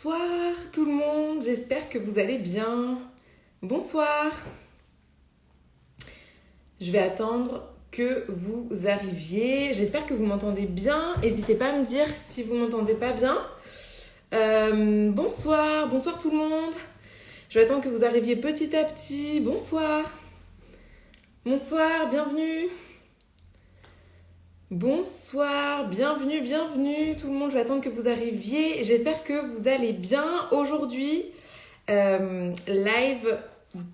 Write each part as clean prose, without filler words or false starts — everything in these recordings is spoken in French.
Bonsoir tout le monde, j'espère que vous allez bien. Bonsoir. Je vais attendre que vous arriviez. J'espère que vous m'entendez bien. N'hésitez pas à me dire si vous m'entendez pas bien. Bonsoir, bonsoir tout le monde. Je vais attendre que vous arriviez petit à petit. Bonsoir. Bonsoir, bienvenue. Bonsoir, bienvenue, bienvenue tout le monde. Je vais attendre que vous arriviez. J'espère que vous allez bien aujourd'hui. Live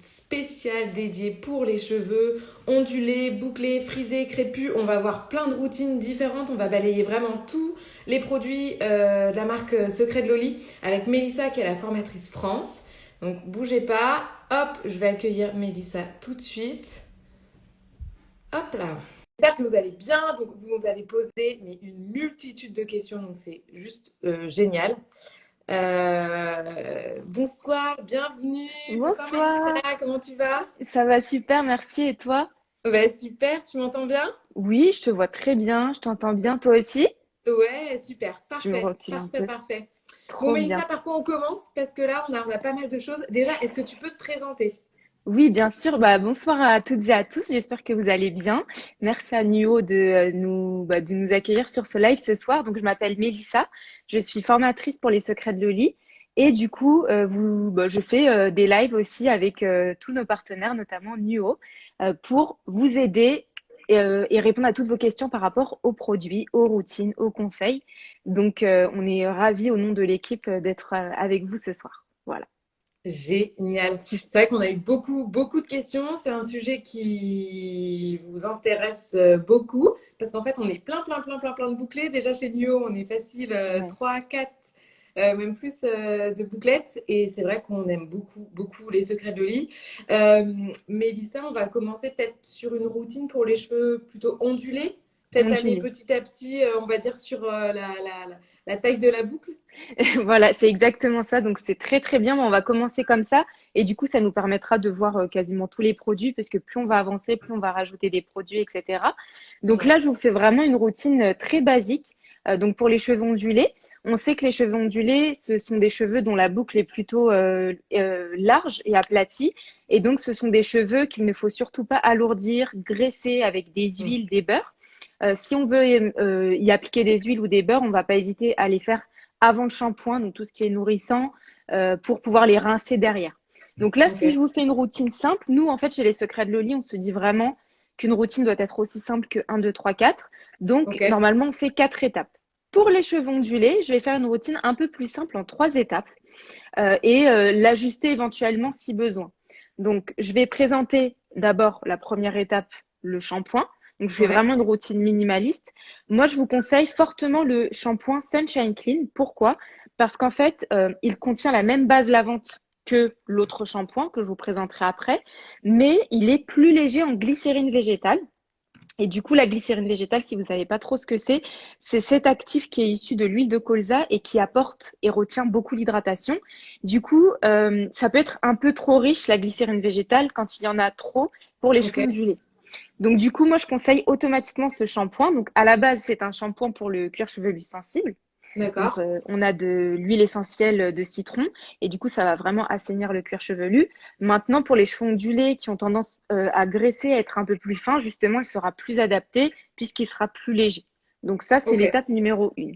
spécial dédié pour les cheveux ondulés, bouclés, frisés, crépus. On va voir plein de routines différentes. On va balayer vraiment tous les produits de la marque Secret de Loli avec Mélissa qui est la formatrice France. Donc bougez pas. Hop, je vais accueillir Mélissa tout de suite. Hop là. J'espère que vous allez bien. Donc vous nous avez posé mais une multitude de questions. Donc c'est juste génial. Bonsoir, bienvenue. Bonsoir Mélissa, Bonsoir, comment tu vas? ça va super, merci. Et toi? Bah, super, tu m'entends bien? Oui, je te vois très bien, je t'entends bien, toi aussi? Ouais, super, Je me parfait, recule un parfait, peu. parfait. Bon Trop Mélissa, bien. par quoi on commence? Parce que là, on a pas mal de choses. Déjà, est-ce que tu peux te présenter? Oui, bien sûr. Bonsoir à toutes et à tous. J'espère que vous allez bien. Merci à Nuo de nous accueillir sur ce live ce soir. Donc, je m'appelle Mélissa. Je suis formatrice pour les secrets de Loli. Et du coup, je fais des lives aussi avec tous nos partenaires, notamment Nuo, pour vous aider et répondre à toutes vos questions par rapport aux produits, aux routines, aux conseils. Donc, on est ravis au nom de l'équipe d'être avec vous ce soir. Voilà. Génial. C'est vrai qu'on a eu beaucoup, beaucoup de questions. C'est un sujet qui vous intéresse beaucoup parce qu'en fait, on est plein, plein, plein, plein, plein de bouclés. Déjà chez Nuo, on est facile Ouais. 3, 4, même plus de bouclettes. Et c'est vrai qu'on aime beaucoup, beaucoup les secrets de Loli. Mélissa, on va commencer peut-être sur une routine pour les cheveux plutôt ondulés. Peut-être aller Ondulé. petit à petit, on va dire, sur la taille de la boucle. Voilà, c'est exactement ça. Donc, c'est très, très bien. On va commencer comme ça. Et du coup, ça nous permettra de voir quasiment tous les produits, parce que plus on va avancer, plus on va rajouter des produits, etc. Donc là, Ouais. je vous fais vraiment une routine très basique. Donc, pour les cheveux ondulés, on sait que les cheveux ondulés, ce sont des cheveux dont la boucle est plutôt large et aplatie. Et donc, ce sont des cheveux qu'il ne faut surtout pas alourdir, graisser avec des Mm. huiles, des beurres. Si on veut y appliquer des huiles ou des beurres, on ne va pas hésiter à les faire avant le shampoing, donc tout ce qui est nourrissant, pour pouvoir les rincer derrière. Donc là, si je Ok. vous fais une routine simple, nous, en fait, chez les Secrets de Loli, on se dit vraiment qu'une routine doit être aussi simple que 1, 2, 3, 4. Donc, Ok. normalement, on fait 4 étapes. Pour les cheveux ondulés, je vais faire une routine un peu plus simple en 3 étapes l'ajuster éventuellement si besoin. Donc, je vais présenter d'abord la première étape, le shampoing. Donc, je fais Ouais. vraiment une routine minimaliste. Moi, je vous conseille fortement le shampoing Sunshine Clean. Pourquoi? Parce qu'en fait, il contient la même base lavante que l'autre shampoing que je vous présenterai après, mais il est plus léger en glycérine végétale. Et du coup, la glycérine végétale, si vous ne savez pas trop ce que c'est cet actif qui est issu de l'huile de colza et qui apporte et retient beaucoup l'hydratation. Du coup, ça peut être un peu trop riche, la glycérine végétale, quand il y en a trop pour les Ok. cheveux ondulés. Donc, du coup, moi, je conseille automatiquement ce shampoing. Donc, à la base, c'est un shampoing pour le cuir chevelu sensible. Donc, D'accord. on a de l'huile essentielle de citron et du coup, ça va vraiment assainir le cuir chevelu. Maintenant, pour les cheveux ondulés qui ont tendance à graisser, à être un peu plus fins, justement, il sera plus adapté puisqu'il sera plus léger. Donc ça, c'est Ok. l'étape numéro 1.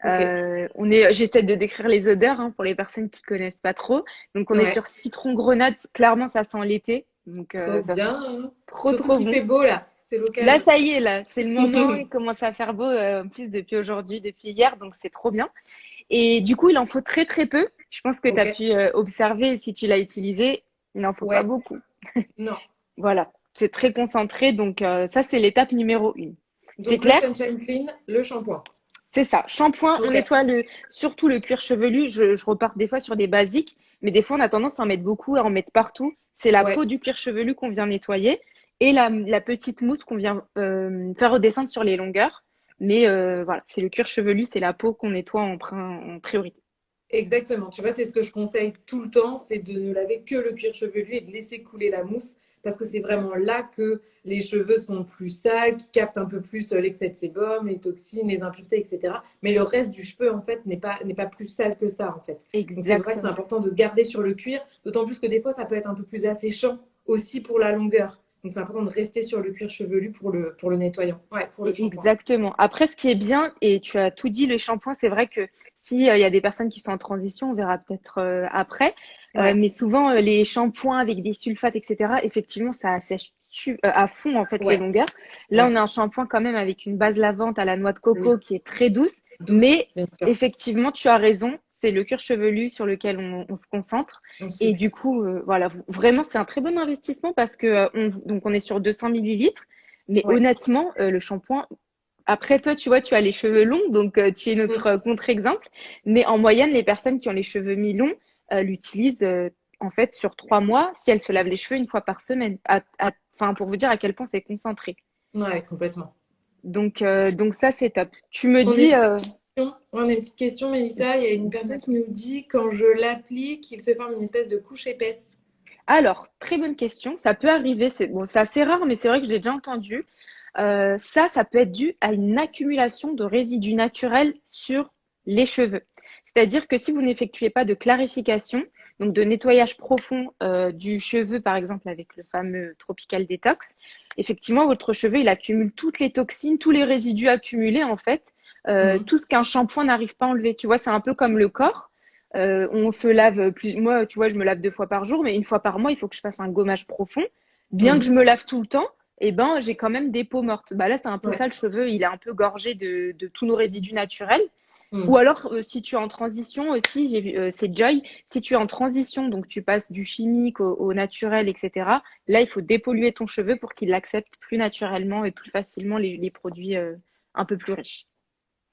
Ok. J'essaie de décrire les odeurs pour les personnes qui connaissent pas trop. Donc, on est Ouais. sur citron grenade. Clairement, ça sent l'été. Donc, Trop ça sent bien, hein. trop, Surtout trop qu'il bon. fait beau là. C'est Là, l'occasion. ça y est, là, c'est le moment. Il commence à faire beau, en plus depuis aujourd'hui, depuis hier. Donc, c'est trop bien. Et du coup, il en faut très très peu. Je pense que tu Ok. as pu observer si tu l'as utilisé, il n'en faut pas Ouais. beaucoup. Non. Voilà, c'est très concentré. Donc ça, c'est l'étape numéro 1. C'est Donc le clair? Sunshine Clean, le shampoing. C'est ça. Shampoing, on Ok. nettoie surtout le cuir chevelu. Je repars des fois sur des basiques, mais des fois on a tendance à en mettre beaucoup, à en mettre partout. C'est la Ouais. peau du cuir chevelu qu'on vient nettoyer et la petite mousse qu'on vient faire redescendre sur les longueurs. Mais voilà, c'est le cuir chevelu, c'est la peau qu'on nettoie en priorité. Exactement. Tu vois, c'est ce que je conseille tout le temps, c'est de ne laver que le cuir chevelu et de laisser couler la mousse parce que c'est vraiment là que les cheveux sont plus sales, qui captent un peu plus l'excès de sébum, les toxines, les impuretés, etc. Mais le reste du cheveu, en fait, n'est pas plus sale que ça, en fait. Donc c'est pour ça que c'est Exactement. important de garder sur le cuir, d'autant plus que des fois, ça peut être un peu plus asséchant aussi pour la longueur. Donc c'est important de rester sur le cuir chevelu pour le nettoyant, ouais, pour le shampoing. Exactement. Après, ce qui est bien, et tu as tout dit, les shampoings, c'est vrai que si il y a des personnes qui sont en transition, on verra peut-être après. Ouais, Mais souvent, les shampoings avec des sulfates, etc., effectivement, ça assèche à fond en fait les ouais, longueurs. Là, on ouais, a un shampoing quand même avec une base lavante à la noix de coco oui, qui est très douce, douce, mais bien sûr, effectivement, tu as raison, c'est le cuir chevelu sur lequel on se concentre. on se Et du fixe. coup, voilà, vraiment, c'est un très bon investissement parce que donc on est sur 200 millilitres. Mais Ouais. honnêtement, le shampoing, après toi, tu vois, tu as les cheveux longs, donc tu es notre Mm. contre-exemple. Mais en moyenne, les personnes qui ont les cheveux mi-longs l'utilisent en fait sur 3 mois si elles se lavent les cheveux une fois par semaine. Enfin, pour vous dire à quel point c'est concentré. Ouais, complètement. Donc ça, c'est top. Tu me On a une dis, petite question, on a une petite question, Mélissa. Il y a une dis-moi personne qui tout. nous dit quand je l'applique, il se forme une espèce de couche épaisse. Alors, très bonne question. Ça peut arriver, c'est bon, c'est assez rare, mais c'est vrai que je l'ai déjà entendu. Ça peut être dû à une accumulation de résidus naturels sur les cheveux. C'est-à-dire que si vous n'effectuez pas de clarification, donc de nettoyage profond du cheveu, par exemple avec le fameux Tropical Detox, effectivement, votre cheveu, il accumule toutes les toxines, tous les résidus accumulés, en fait, Mhm. tout ce qu'un shampoing n'arrive pas à enlever. Tu vois, c'est un peu comme le corps. On se lave plus. Moi, tu vois, je me lave 2 fois par jour, mais une fois par mois, il faut que je fasse un gommage profond. Bien que je Mhm. me lave tout le temps, eh ben, j'ai quand même des peaux mortes. Bah là, c'est un peu Ouais. ça, le cheveu, il est un peu gorgé de tous nos résidus naturels. Ou Mhm. alors, si tu es en transition aussi, c'est Joy, si tu es en transition, donc tu passes du chimique au naturel, etc., là, il faut dépolluer ton cheveu pour qu'il accepte plus naturellement et plus facilement les produits un peu plus riches.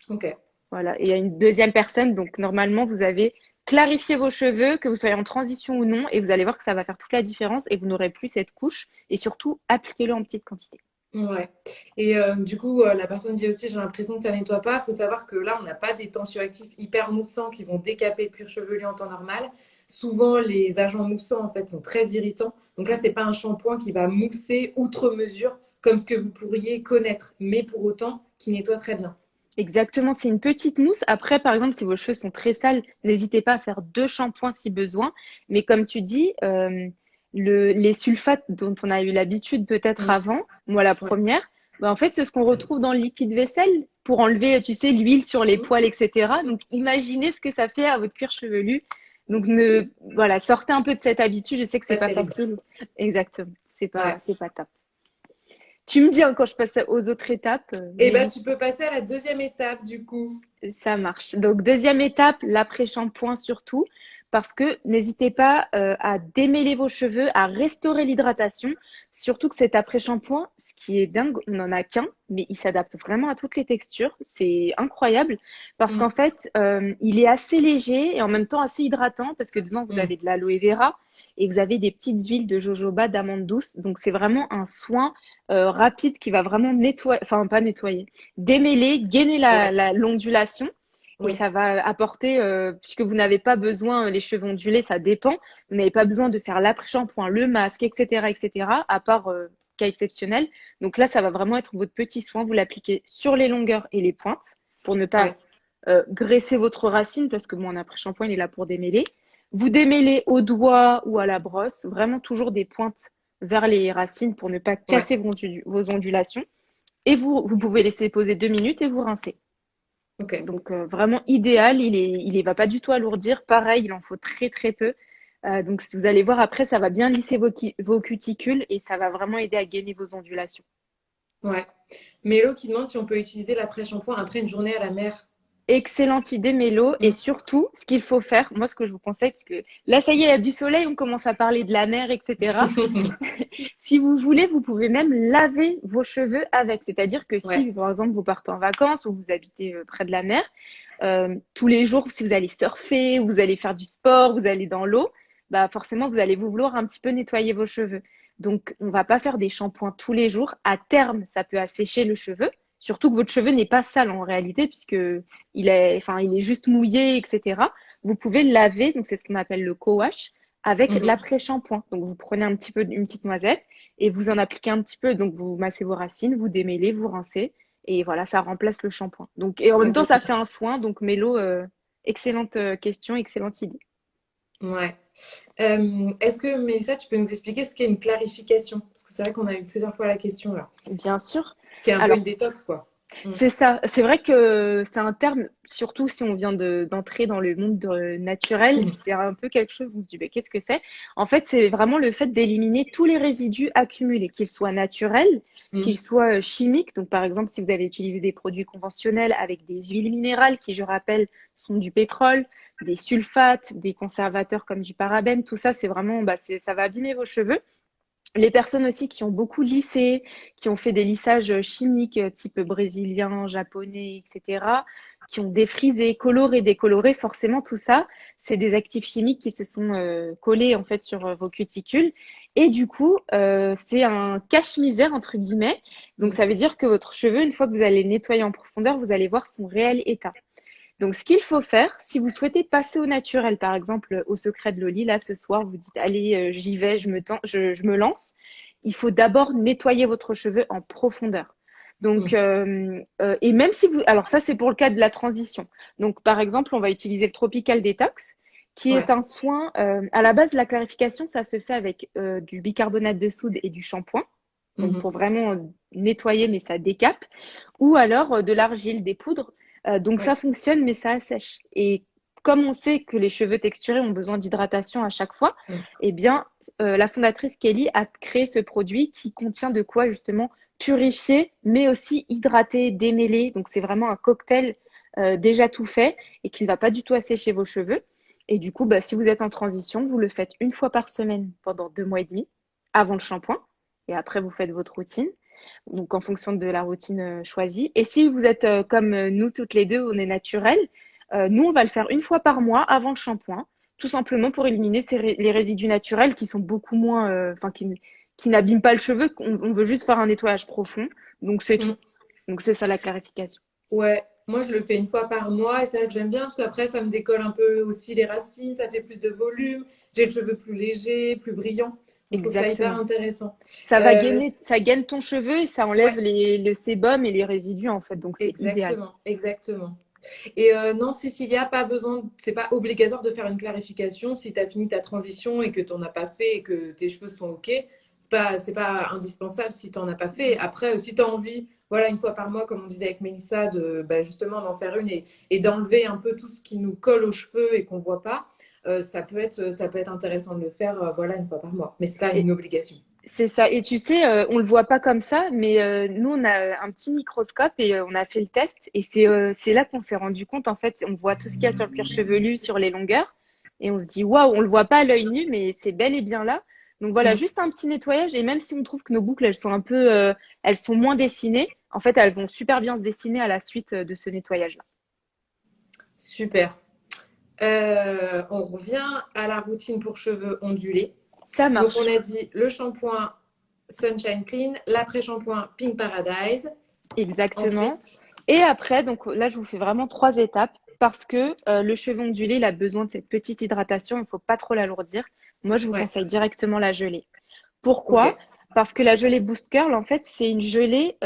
Ok. Voilà. Et il y a une deuxième personne, donc normalement, vous avez clarifié vos cheveux, que vous soyez en transition ou non, et vous allez voir que ça va faire toute la différence et vous n'aurez plus cette couche. Et surtout, appliquez-le en petite quantité. Ouais. Et du coup, la personne dit aussi, j'ai l'impression que ça nettoie pas. Il faut savoir que là, on n'a pas des tensioactifs hyper moussants qui vont décaper le cuir chevelu en temps normal. Souvent, les agents moussants, en fait, sont très irritants. Donc là, c'est pas un shampoing qui va mousser outre mesure comme ce que vous pourriez connaître, mais pour autant, qui nettoie très bien. Exactement, c'est une petite mousse. Après, par exemple, si vos cheveux sont très sales, n'hésitez pas à faire 2 shampoings si besoin. Mais comme tu dis, les sulfates dont on a eu l'habitude peut-être Mm. avant, moi la Ouais. première, bah, en fait, c'est ce qu'on retrouve dans le liquide vaisselle pour enlever, tu sais, l'huile sur les Mm. poils, etc. Donc, imaginez ce que ça fait à votre cuir chevelu. Donc, voilà, sortez un peu de cette habitude. Je sais que c'est Pas pas terrible. facile. Exactement, Ouais. c'est pas top. Tu me dis hein, quand je passe aux autres étapes, Et ben, n'hésite. tu peux passer à la deuxième étape, du coup. Ça marche. Donc, deuxième étape, l'après-shampoing surtout, parce que n'hésitez pas à démêler vos cheveux, à restaurer l'hydratation. Surtout que cet après-shampoing, ce qui est dingue, on n'en a qu'un, mais il s'adapte vraiment à toutes les textures. C'est incroyable parce qu'en Mm. fait, il est assez léger et en même temps assez hydratant parce que dedans, vous Mm. avez de l'aloe vera et vous avez des petites huiles de jojoba, d'amande douce. Donc, c'est vraiment un soin rapide qui va vraiment nettoyer, enfin, pas nettoyer démêler, gainer Ouais. l'ondulation et Oui. ça va apporter, puisque vous n'avez pas besoin, les cheveux ondulés, ça dépend, vous n'avez pas besoin de faire l'après-shampoing, le masque, etc., à part cas exceptionnel. Donc là, ça va vraiment être votre petit soin. Vous l'appliquez sur les longueurs et les pointes pour ne pas Ouais. graisser votre racine, parce que mon après-shampoing, il est là pour démêler. Vous démêlez au doigt ou à la brosse, vraiment toujours des pointes vers les racines pour ne pas Ouais. casser vos ondulations. Et vous pouvez laisser poser 2 minutes et vous rincez. Ok. Donc vraiment idéal, il va pas du tout alourdir. Pareil, il en faut très très peu. Donc vous allez voir après, ça va bien lisser vos cuticules et ça va vraiment aider à gainer vos ondulations. Ouais. Mélo qui demande si on peut utiliser l'après-shampoing après une journée à la mer. Excellente idée, Mélo. Et Mm. surtout, ce qu'il faut faire, moi ce que je vous conseille, parce que là ça y est, il y a du soleil, on commence à parler de la mer, etc. Si vous voulez, vous pouvez même laver vos cheveux avec. C'est-à-dire que Ouais. si, par exemple, vous partez en vacances ou vous habitez près de la mer, tous les jours, si vous allez surfer, vous allez faire du sport, vous allez dans l'eau, bah forcément, vous allez vouloir un petit peu nettoyer vos cheveux. Donc, on va pas faire des shampoings tous les jours. À terme, ça peut assécher le cheveu. Surtout que votre cheveu n'est pas sale en réalité, puisque enfin, il est juste mouillé, etc. Vous pouvez le laver, donc c'est ce qu'on appelle le co-wash, avec Mhm. l'après-shampoing. Donc, vous prenez un petit peu une petite noisette et vous en appliquez un petit peu. Donc, vous massez vos racines, vous démêlez, vous rincez. Et voilà, ça remplace le shampoing. Donc, et en même Ok, temps, ça c'est fait un soin. Donc, Mélo, excellente question, excellente idée. ouais. Est-ce que, Mélissa, tu peux nous expliquer ce qu'est une clarification? Parce que c'est vrai qu'on a eu plusieurs fois la question là, Bien sûr. qui est un peu une Alors, détox, quoi. Mm. c'est ça. C'est vrai que c'est un terme, surtout si on vient d'entrer dans le monde naturel, Mhm. c'est un peu quelque chose où on se dit, mais qu'est-ce que c'est? En fait, c'est vraiment le fait d'éliminer tous les résidus accumulés, qu'ils soient naturels, qu'ils Mm. soient chimiques. Donc, par exemple, si vous avez utilisé des produits conventionnels avec des huiles minérales, qui, je rappelle, sont du pétrole, des sulfates, des conservateurs comme du parabène, tout ça, c'est vraiment, bah, ça va abîmer vos cheveux. Les personnes aussi qui ont beaucoup lissé, qui ont fait des lissages chimiques type brésilien, japonais, etc., qui ont défrisé, coloré, décoloré, forcément tout ça, c'est des actifs chimiques qui se sont collés en fait sur vos cuticules. Et du coup, c'est un cache-misère entre guillemets. Donc Mm. ça veut dire que votre cheveu, une fois que vous allez le nettoyer en profondeur, vous allez voir son réel état. Donc, ce qu'il faut faire, si vous souhaitez passer au naturel, par exemple au secret de Loli, là ce soir, vous dites allez, j'y vais, je me lance. Il faut d'abord nettoyer votre cheveu en profondeur. Donc, Mm. et même si vous, alors ça c'est pour le cas de la transition. Donc, par exemple, on va utiliser le Tropical Detox, qui est Ouais. un soin. À la base, la clarification, ça se fait avec du bicarbonate de soude et du shampoing. Donc, Mhm. pour vraiment nettoyer, mais ça décape. Ou alors de l'argile, des poudres. Donc ça Ouais. fonctionne, mais ça assèche. Et comme on sait que les cheveux texturés ont besoin d'hydratation à chaque fois, Mm. eh bien, la fondatrice Kelly a créé ce produit qui contient de quoi justement purifier, mais aussi hydrater, démêler. Donc c'est vraiment un cocktail déjà tout fait et qui ne va pas du tout assécher vos cheveux. Et du coup, bah, si vous êtes en transition, vous le faites une fois par semaine pendant 2 mois et demi avant le shampoing. Et après, vous faites votre routine donc en fonction de la routine choisie. Et si vous êtes comme nous toutes les deux, on est naturel, nous on va le faire une fois par mois avant le shampoing, tout simplement pour éliminer les résidus naturels qui sont beaucoup moins, enfin qui n'abîment pas le cheveu. On veut juste faire un nettoyage profond, donc c'est tout. Mm. Donc c'est ça la clarification. Ouais. Moi, je le fais une fois par mois et c'est vrai que j'aime bien parce qu'après, ça me décolle un peu aussi les racines, ça fait plus de volume, j'ai le cheveu plus léger, plus brillant. Donc, je trouve ça hyper Exactement. intéressant. Ça va Euh, gainer, ça gaine ton cheveu et ça enlève ouais, le sébum et les résidus en fait, donc c'est idéal. exactement, exactement. Et non, Cécilia, pas besoin, c'est pas obligatoire de faire une clarification si tu as fini ta transition et que tu n'en as pas fait et que tes cheveux sont OK. C'est pas indispensable si tu n'en as pas fait. Après, si tu as envie, voilà, une fois par mois, comme on disait avec Mélissa, de bah, justement d'en faire une et d'enlever un peu tout ce qui nous colle aux cheveux et qu'on voit pas, ça peut être intéressant de le faire, voilà, une fois par mois. Mais c'est pas Et, une obligation. c'est ça. Et tu sais, on le voit pas comme ça, mais nous, on a un petit microscope et on a fait le test. Et c'est là qu'on s'est rendu compte, en fait, on voit tout ce qu'il y a sur le cuir chevelu, sur les longueurs. Et on se dit, waouh, on le voit pas à l'œil nu, mais c'est bel et bien là. Donc voilà, Mm, juste un petit nettoyage. Et même si on trouve que nos boucles, elles sont un peu, elles sont moins dessinées, en fait, elles vont super bien se dessiner à la suite de ce nettoyage-là. super. On revient à la routine pour cheveux ondulés. Ça Donc, on marche. a dit le shampoing Sunshine Clean, l'après-shampoing Pink Paradise. Exactement. Ensuite, Et après, donc là, je vous fais vraiment 3 étapes parce que le cheveu ondulé, il a besoin de cette petite hydratation. Il ne faut pas trop l'alourdir. Moi, je vous ouais, conseille directement la gelée. ok. Pourquoi? Parce que la gelée Boost Curl, en fait, c'est une gelée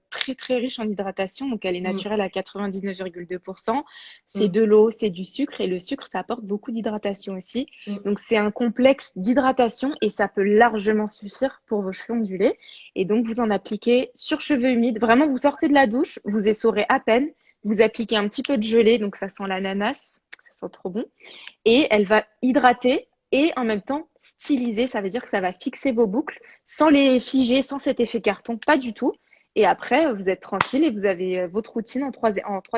très très riche en hydratation. Donc, elle est Mm, naturelle à 99,2%. C'est mm, de l'eau, c'est du sucre. Et le sucre, ça apporte beaucoup d'hydratation aussi. mm. Donc, c'est un complexe d'hydratation et ça peut largement suffire pour vos cheveux ondulés. Et donc, vous en appliquez sur cheveux humides. Vraiment, vous sortez de la douche, vous essorez à peine. Vous appliquez un petit peu de gelée. Donc, ça sent l'ananas. Ça sent trop bon et elle va hydrater et en même temps styliser. Ça veut dire que ça va fixer vos boucles sans les figer, sans cet effet carton, pas du tout. Et après, vous êtes tranquille et vous avez votre routine en trois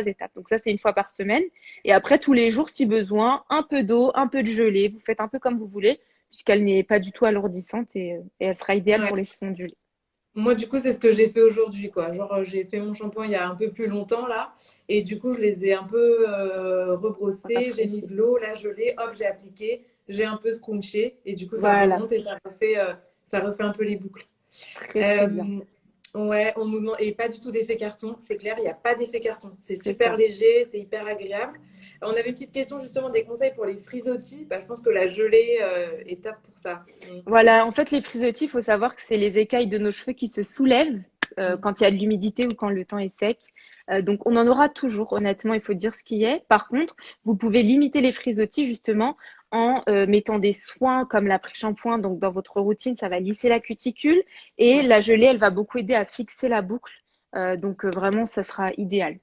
étapes. Donc ça, c'est une fois par semaine. Et après, tous les jours, si besoin, un peu d'eau, un peu de gelée. Vous faites un peu comme vous voulez, puisqu'elle n'est pas du tout alourdissante et elle sera idéale Ouais. pour les cheveux ondulés. Moi, du coup, c'est ce que j'ai fait aujourd'hui, quoi. Genre, j'ai fait mon shampoing il y a un peu plus longtemps, là. Et du coup, je les ai un peu rebrossés. J'ai mis Rafraîchir. de l'eau, la gelée, hop, j'ai appliqué. J'ai un peu scrunché. Et du coup, ça Voilà, remonte et ça refait un peu les boucles. très très bien. Euh, Ouais, on nous demande, et pas du tout d'effet carton, c'est clair, il n'y a pas d'effet carton. C'est C'est super ça. léger, c'est hyper agréable. On avait une petite question justement des conseils pour les frisottis. Bah, je pense que la gelée est top pour ça. Mm. Voilà, en fait, les frisottis, il faut savoir que c'est les écailles de nos cheveux qui se soulèvent Mm. quand il y a de l'humidité ou quand le temps est sec. Donc, on en aura toujours, honnêtement, il faut dire ce qui est. Par contre, vous pouvez limiter les frisottis justement en mettant des soins comme l'après-shampoing. Donc, dans votre routine, ça va lisser la cuticule et Ouais. la gelée, elle va beaucoup aider à fixer la boucle. Vraiment, ça sera idéal.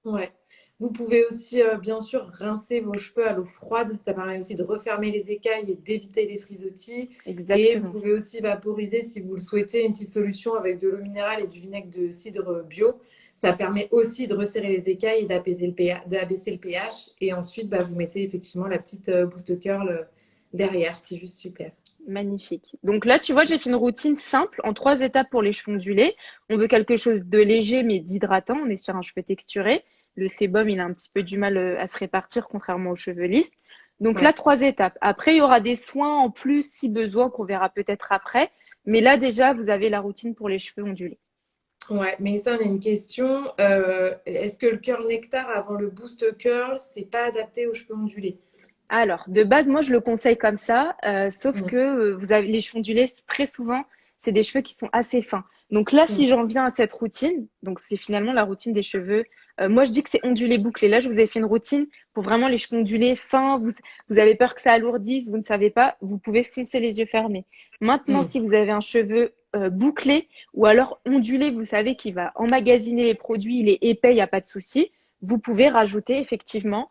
Ouais. Vous pouvez aussi, bien sûr, rincer vos cheveux à l'eau froide. Ça permet aussi de refermer les écailles et d'éviter les frisottis. Et vous Exactement. pouvez aussi vaporiser, si vous le souhaitez, une petite solution avec de l'eau minérale et du vinaigre de cidre bio. Ça permet aussi de resserrer les écailles et d'apaiser le pH, d'abaisser le pH. Et ensuite, bah, vous mettez effectivement la petite boost curl derrière. C'est juste super. Magnifique. Donc là, tu vois, j'ai fait une routine simple en 3 étapes pour les cheveux ondulés. On veut quelque chose de léger mais d'hydratant. On est sur un cheveu texturé. Le sébum, il a un petit peu du mal à se répartir, contrairement aux cheveux lisses. Donc là, Ouais. 3 étapes. Après, il y aura des soins en plus si besoin qu'on verra peut-être après. Mais là, déjà, vous avez la routine pour les cheveux ondulés. Ouais, mais ça, on a une question. Est-ce que le curl nectar avant le boost curl, c'est pas adapté aux cheveux ondulés? Alors, de base, moi, je le conseille comme ça, sauf Mm, que vous avez les cheveux ondulés, très souvent, c'est des cheveux qui sont assez fins. Donc là, si mm, j'en viens à cette routine, donc c'est finalement la routine des cheveux. Moi, je dis que c'est ondulé bouclé. Là, je vous ai fait une routine pour vraiment les cheveux ondulés fins. Vous avez peur que ça alourdisse, vous ne savez pas, vous pouvez foncer les yeux fermés. Maintenant, mm. si vous avez un cheveu bouclé ou alors ondulé, vous savez qu'il va emmagasiner les produits, il est épais, il n'y a pas de souci. Vous pouvez rajouter effectivement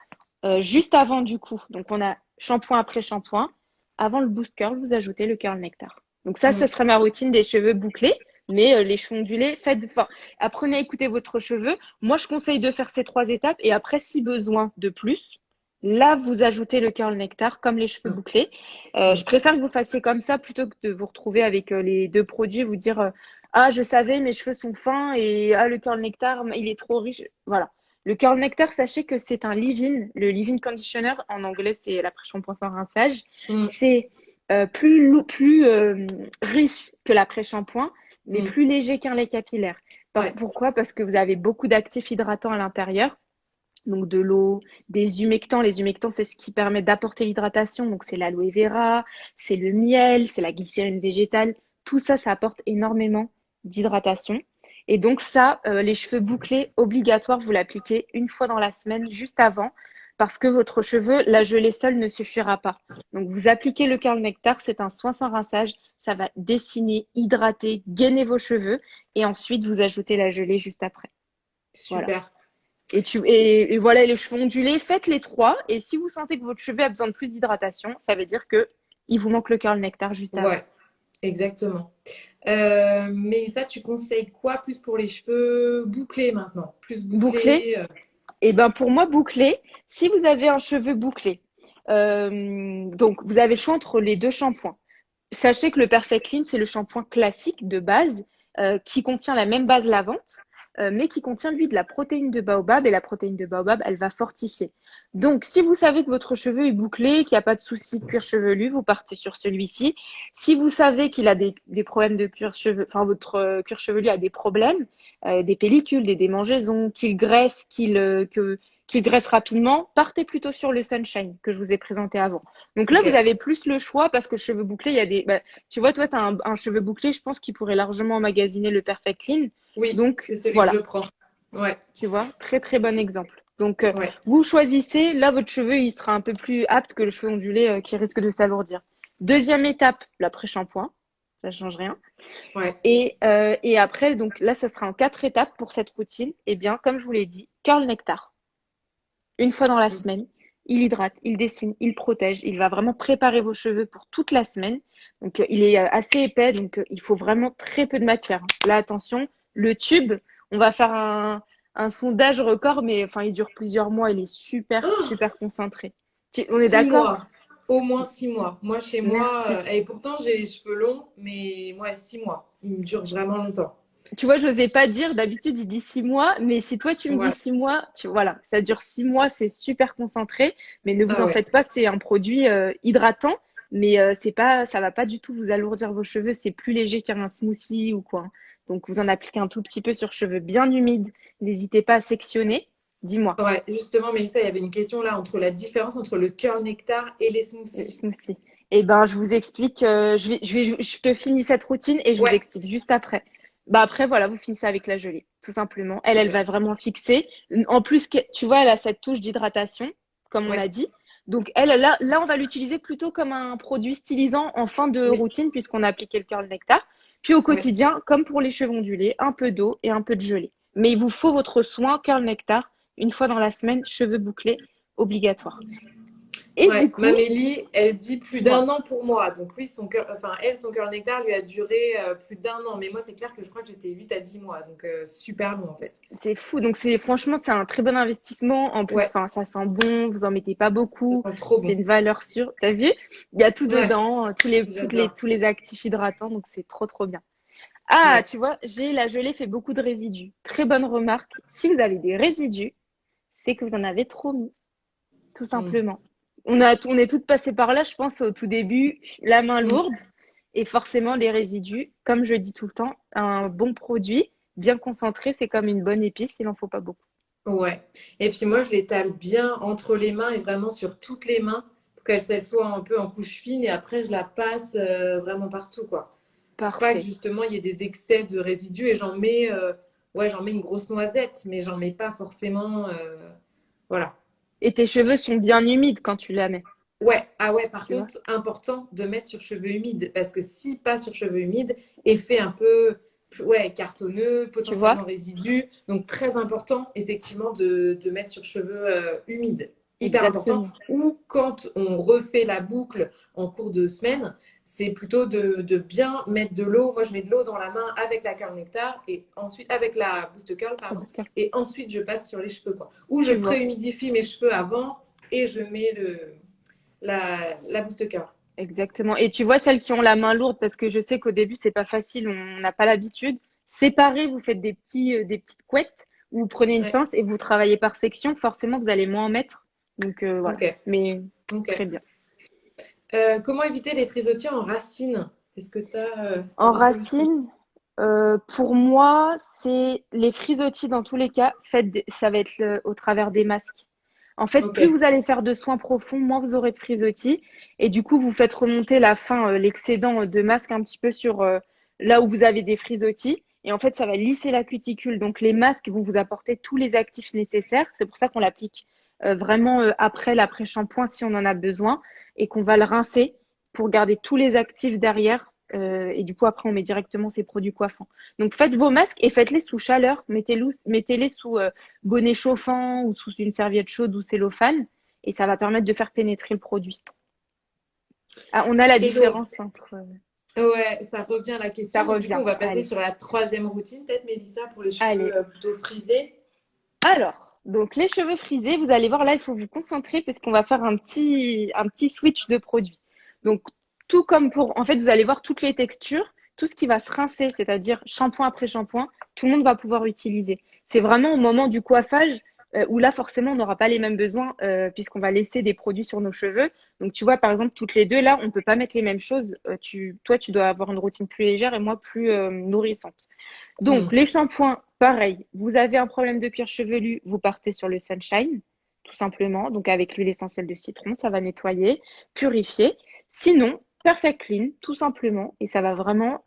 juste avant du coup. Donc on a shampoing après shampoing. Avant le boost curl, vous ajoutez le curl nectar. Donc ça, ce Mm. serait ma routine des cheveux bouclés. Mais les cheveux ondulés, enfin, apprenez à écouter votre cheveu. Moi, je conseille de faire ces 3 étapes et après, si besoin de plus, là, vous ajoutez le curl nectar comme les cheveux Mm. bouclés. Je Mm. préfère que vous fassiez comme ça plutôt que de vous retrouver avec les deux produits, vous dire ah, je savais, mes cheveux sont fins et ah, le curl nectar, il est trop riche. Voilà. Le curl nectar, sachez que c'est un leave-in. Le leave-in conditioner, en anglais, c'est l'après-shampoing sans rinçage. Mm. C'est plus riche que l'après-shampoing, mais Mm. plus léger qu'un lait capillaire. Ouais. Pourquoi? Parce que vous avez beaucoup d'actifs hydratants à l'intérieur. Donc de l'eau, des humectants. Les humectants, c'est ce qui permet d'apporter l'hydratation. Donc c'est l'aloe vera, c'est le miel, c'est la glycérine végétale. Tout ça, ça apporte énormément d'hydratation. Et donc ça, les cheveux bouclés, obligatoire, vous l'appliquez une fois dans la semaine, juste avant, parce que votre cheveu, la gelée seule ne suffira pas. Donc vous appliquez le curl nectar, c'est un soin sans rinçage. Ça va dessiner, hydrater, gainer vos cheveux. Et ensuite, vous ajoutez la gelée juste après. Voilà. Super. Et voilà, les cheveux ondulés, faites les trois. Et si vous sentez que votre cheveu a besoin de plus d'hydratation, ça veut dire que il vous manque le curl nectar juste avant. Ouais, exactement. Mais ça, tu conseilles quoi plus pour les cheveux bouclés maintenant? Plus Bouclé, bouclés. et ben pour moi, bouclé, si vous avez un cheveu bouclé, donc vous avez le choix entre les deux shampoings. Sachez que le Perfect Clean, c'est le shampoing classique de base qui contient la même base lavante, mais qui contient lui de la protéine de baobab et la protéine de baobab, elle va fortifier. Donc, si vous savez que votre cheveu est bouclé, qu'il n'y a pas de souci de cuir chevelu, vous partez sur celui-ci. Si vous savez qu'il a des problèmes de cuir chevelu, enfin votre cuir chevelu a des problèmes, des pellicules, des démangeaisons, qu'il graisse, qu'il graisse rapidement, partez plutôt sur le Sunshine que je vous ai présenté avant. Donc là, vous Ok. avez plus le choix parce que cheveux bouclés, il y a des. Bah, tu vois, toi, tu as un cheveu bouclé, je pense qu'il pourrait largement emmagasiner le Perfect Clean. Oui, Donc c'est celui que je voilà, prends. Ouais, tu vois, très très bon exemple. Donc ouais. vous choisissez, là, votre cheveu, il sera un peu plus apte que le cheveu ondulé qui risque de s'alourdir. Deuxième étape, l'après-shampoing. Ça change rien. Ouais. Et après, donc là, ça sera en 4 étapes pour cette routine. Eh bien, comme je vous l'ai dit, curl nectar. Une fois dans la Mm. semaine, il hydrate, il dessine, il protège. Il va vraiment préparer vos cheveux pour toute la semaine. Donc, il est assez épais, donc il faut vraiment très peu de matière. Là, attention, le tube, on va faire un sondage record, mais enfin, il dure plusieurs mois. Il est super, Oh, super concentré. On est six d'accord? mois. Au moins 6 mois. Moi, chez moi, Merci. et pourtant, j'ai les cheveux longs, mais moi, 6 mois. Ils me durent vraiment longtemps. Tu vois, je n'osais pas dire, d'habitude, il dit 6 mois, mais si toi, tu me dis Voilà. 6 mois, voilà, ça dure 6 mois, c'est super concentré, mais ne vous Ah en ouais. faites pas, c'est un produit hydratant, mais c'est pas, ça va pas du tout vous alourdir vos cheveux, c'est plus léger qu'un smoothie ou quoi, hein. Donc, vous en appliquez un tout petit peu sur cheveux bien humides. N'hésitez pas à sectionner. Dis-moi. Ouais, justement, Mélissa, il y avait une question là entre la différence entre le curl nectar et les smoothies. Smoothie. Eh ben, je vous explique. Je te finis cette routine et je vous Ouais, explique juste après. Bah après, voilà, vous finissez avec la gelée, tout simplement. Elle super. va vraiment fixer. En plus, tu vois, elle a cette touche d'hydratation, comme on a Ouais, dit. Donc, là, on va l'utiliser plutôt comme un produit stylisant en fin de oui, routine, puisqu'on a appliqué le curl nectar. Puis au ouais. quotidien, comme pour les cheveux ondulés, un peu d'eau et un peu de gelée. Mais il vous faut votre soin curl nectar une fois dans la semaine, cheveux bouclés, obligatoire. Et du Ouais, coup, Mamélie, elle dit plus dis-moi. d'un an pour moi. Donc oui, son cœur nectar lui a duré plus d'un an. Mais moi, c'est clair que je crois que j'étais 8 à 10 mois. Donc super long en fait. C'est fou. Donc, franchement, c'est un très bon investissement. En plus, Ouais, enfin, ça sent bon. Vous en mettez pas ça beaucoup. sent trop C'est bon. une valeur sûre. T'as vu? Il y a tout Ouais, dedans, j'adore. tous les actifs hydratants. Donc, c'est trop, trop bien. Ah, Ouais. tu vois, la gelée fait beaucoup de résidus. Très bonne remarque. Si vous avez des résidus, c'est que vous en avez trop mis, tout Mm. simplement. On est toutes passées par là, je pense, au tout début, la main Mm. lourde. Et forcément, les résidus, comme je dis tout le temps, un bon produit, bien concentré, c'est comme une bonne épice, il n'en faut pas beaucoup. Ouais. Et puis moi, je l'étale bien entre les mains et vraiment sur toutes les mains pour qu'elle soit un peu en couche fine. Et après, je la passe vraiment partout, quoi. Pour pas que Parfait. justement il y ait des excès de résidus. Et j'en mets une grosse noisette, mais j'en mets pas forcément. Voilà. Et tes cheveux sont bien humides quand tu la mets, Ouais, ah ouais, par tu vois. contre, important de mettre sur cheveux humides, parce que si pas sur cheveux humides, effet un peu ouais, cartonneux, Tu vois? potentiellement résidu. Donc très important, effectivement, de mettre sur cheveux humides. Hyper important. Exactement. Ou quand on refait la boucle en cours de semaine, c'est plutôt de bien mettre de l'eau. Moi, je mets de l'eau dans la main avec la curl nectar et ensuite avec la boost curl, Ah, pardon. parce que Et ensuite, je passe sur les cheveux, quoi. Ou je tu vois. préhumidifie mes cheveux avant et je mets la boost curl. Exactement. Et tu vois celles qui ont la main lourde, parce que je sais qu'au début, c'est pas facile, on n'a pas l'habitude. Séparez, vous faites des petites couettes, ou vous prenez une Ouais, pince et vous travaillez par section. Forcément, vous allez moins en mettre. Donc voilà. ok, Mais ok. très bien. Comment éviter les frisottis en racines? Est-ce que tu as En des solutions? racine, pour moi, c'est les frisottis dans tous les cas. Ça va être au travers des masques. En fait, Ok. plus vous allez faire de soins profonds, moins vous aurez de frisottis. Et du coup, vous faites remonter la fin, l'excédent de masque un petit peu sur là où vous avez des frisottis. Et en fait, ça va lisser la cuticule. Donc, les masques vont vous apporter tous les actifs nécessaires. C'est pour ça qu'on l'applique vraiment après l'après-shampoing si on en a besoin et qu'on va le rincer pour garder tous les actifs derrière. Et du coup, après, on met directement ces produits coiffants. Donc, faites vos masques et faites-les sous chaleur. Mettez-les sous bonnet chauffant ou sous une serviette chaude ou cellophane. Et ça va permettre de faire pénétrer le produit. Ah, on a la Et donc, différence entre. ouais, ça revient à la Ça question. Donc, du coup, revient. on va passer Allez. sur la troisième routine, peut-être, Mélissa, pour les cheveux Allez. plutôt frisés. Alors, donc les cheveux frisés, vous allez voir là, il faut vous concentrer parce qu'on va faire un petit switch de produits. Donc, tout comme pour, en fait, vous allez voir toutes les textures, tout ce qui va se rincer, c'est-à-dire shampoing après shampoing, tout le monde va pouvoir utiliser. C'est vraiment au moment du coiffage où là, forcément, on n'aura pas les mêmes besoins puisqu'on va laisser des produits sur nos cheveux. Donc, tu vois, par exemple, toutes les deux, là, on peut pas mettre les mêmes choses. Toi, tu dois avoir une routine plus légère et moi plus nourrissante. Donc, Hmm. les shampoings, pareil. Vous avez un problème de cuir chevelu, vous partez sur le Sunshine, tout simplement. Donc, avec l'huile essentielle de citron, ça va nettoyer, purifier. Sinon, Perfect Clean, tout simplement. Et ça va vraiment,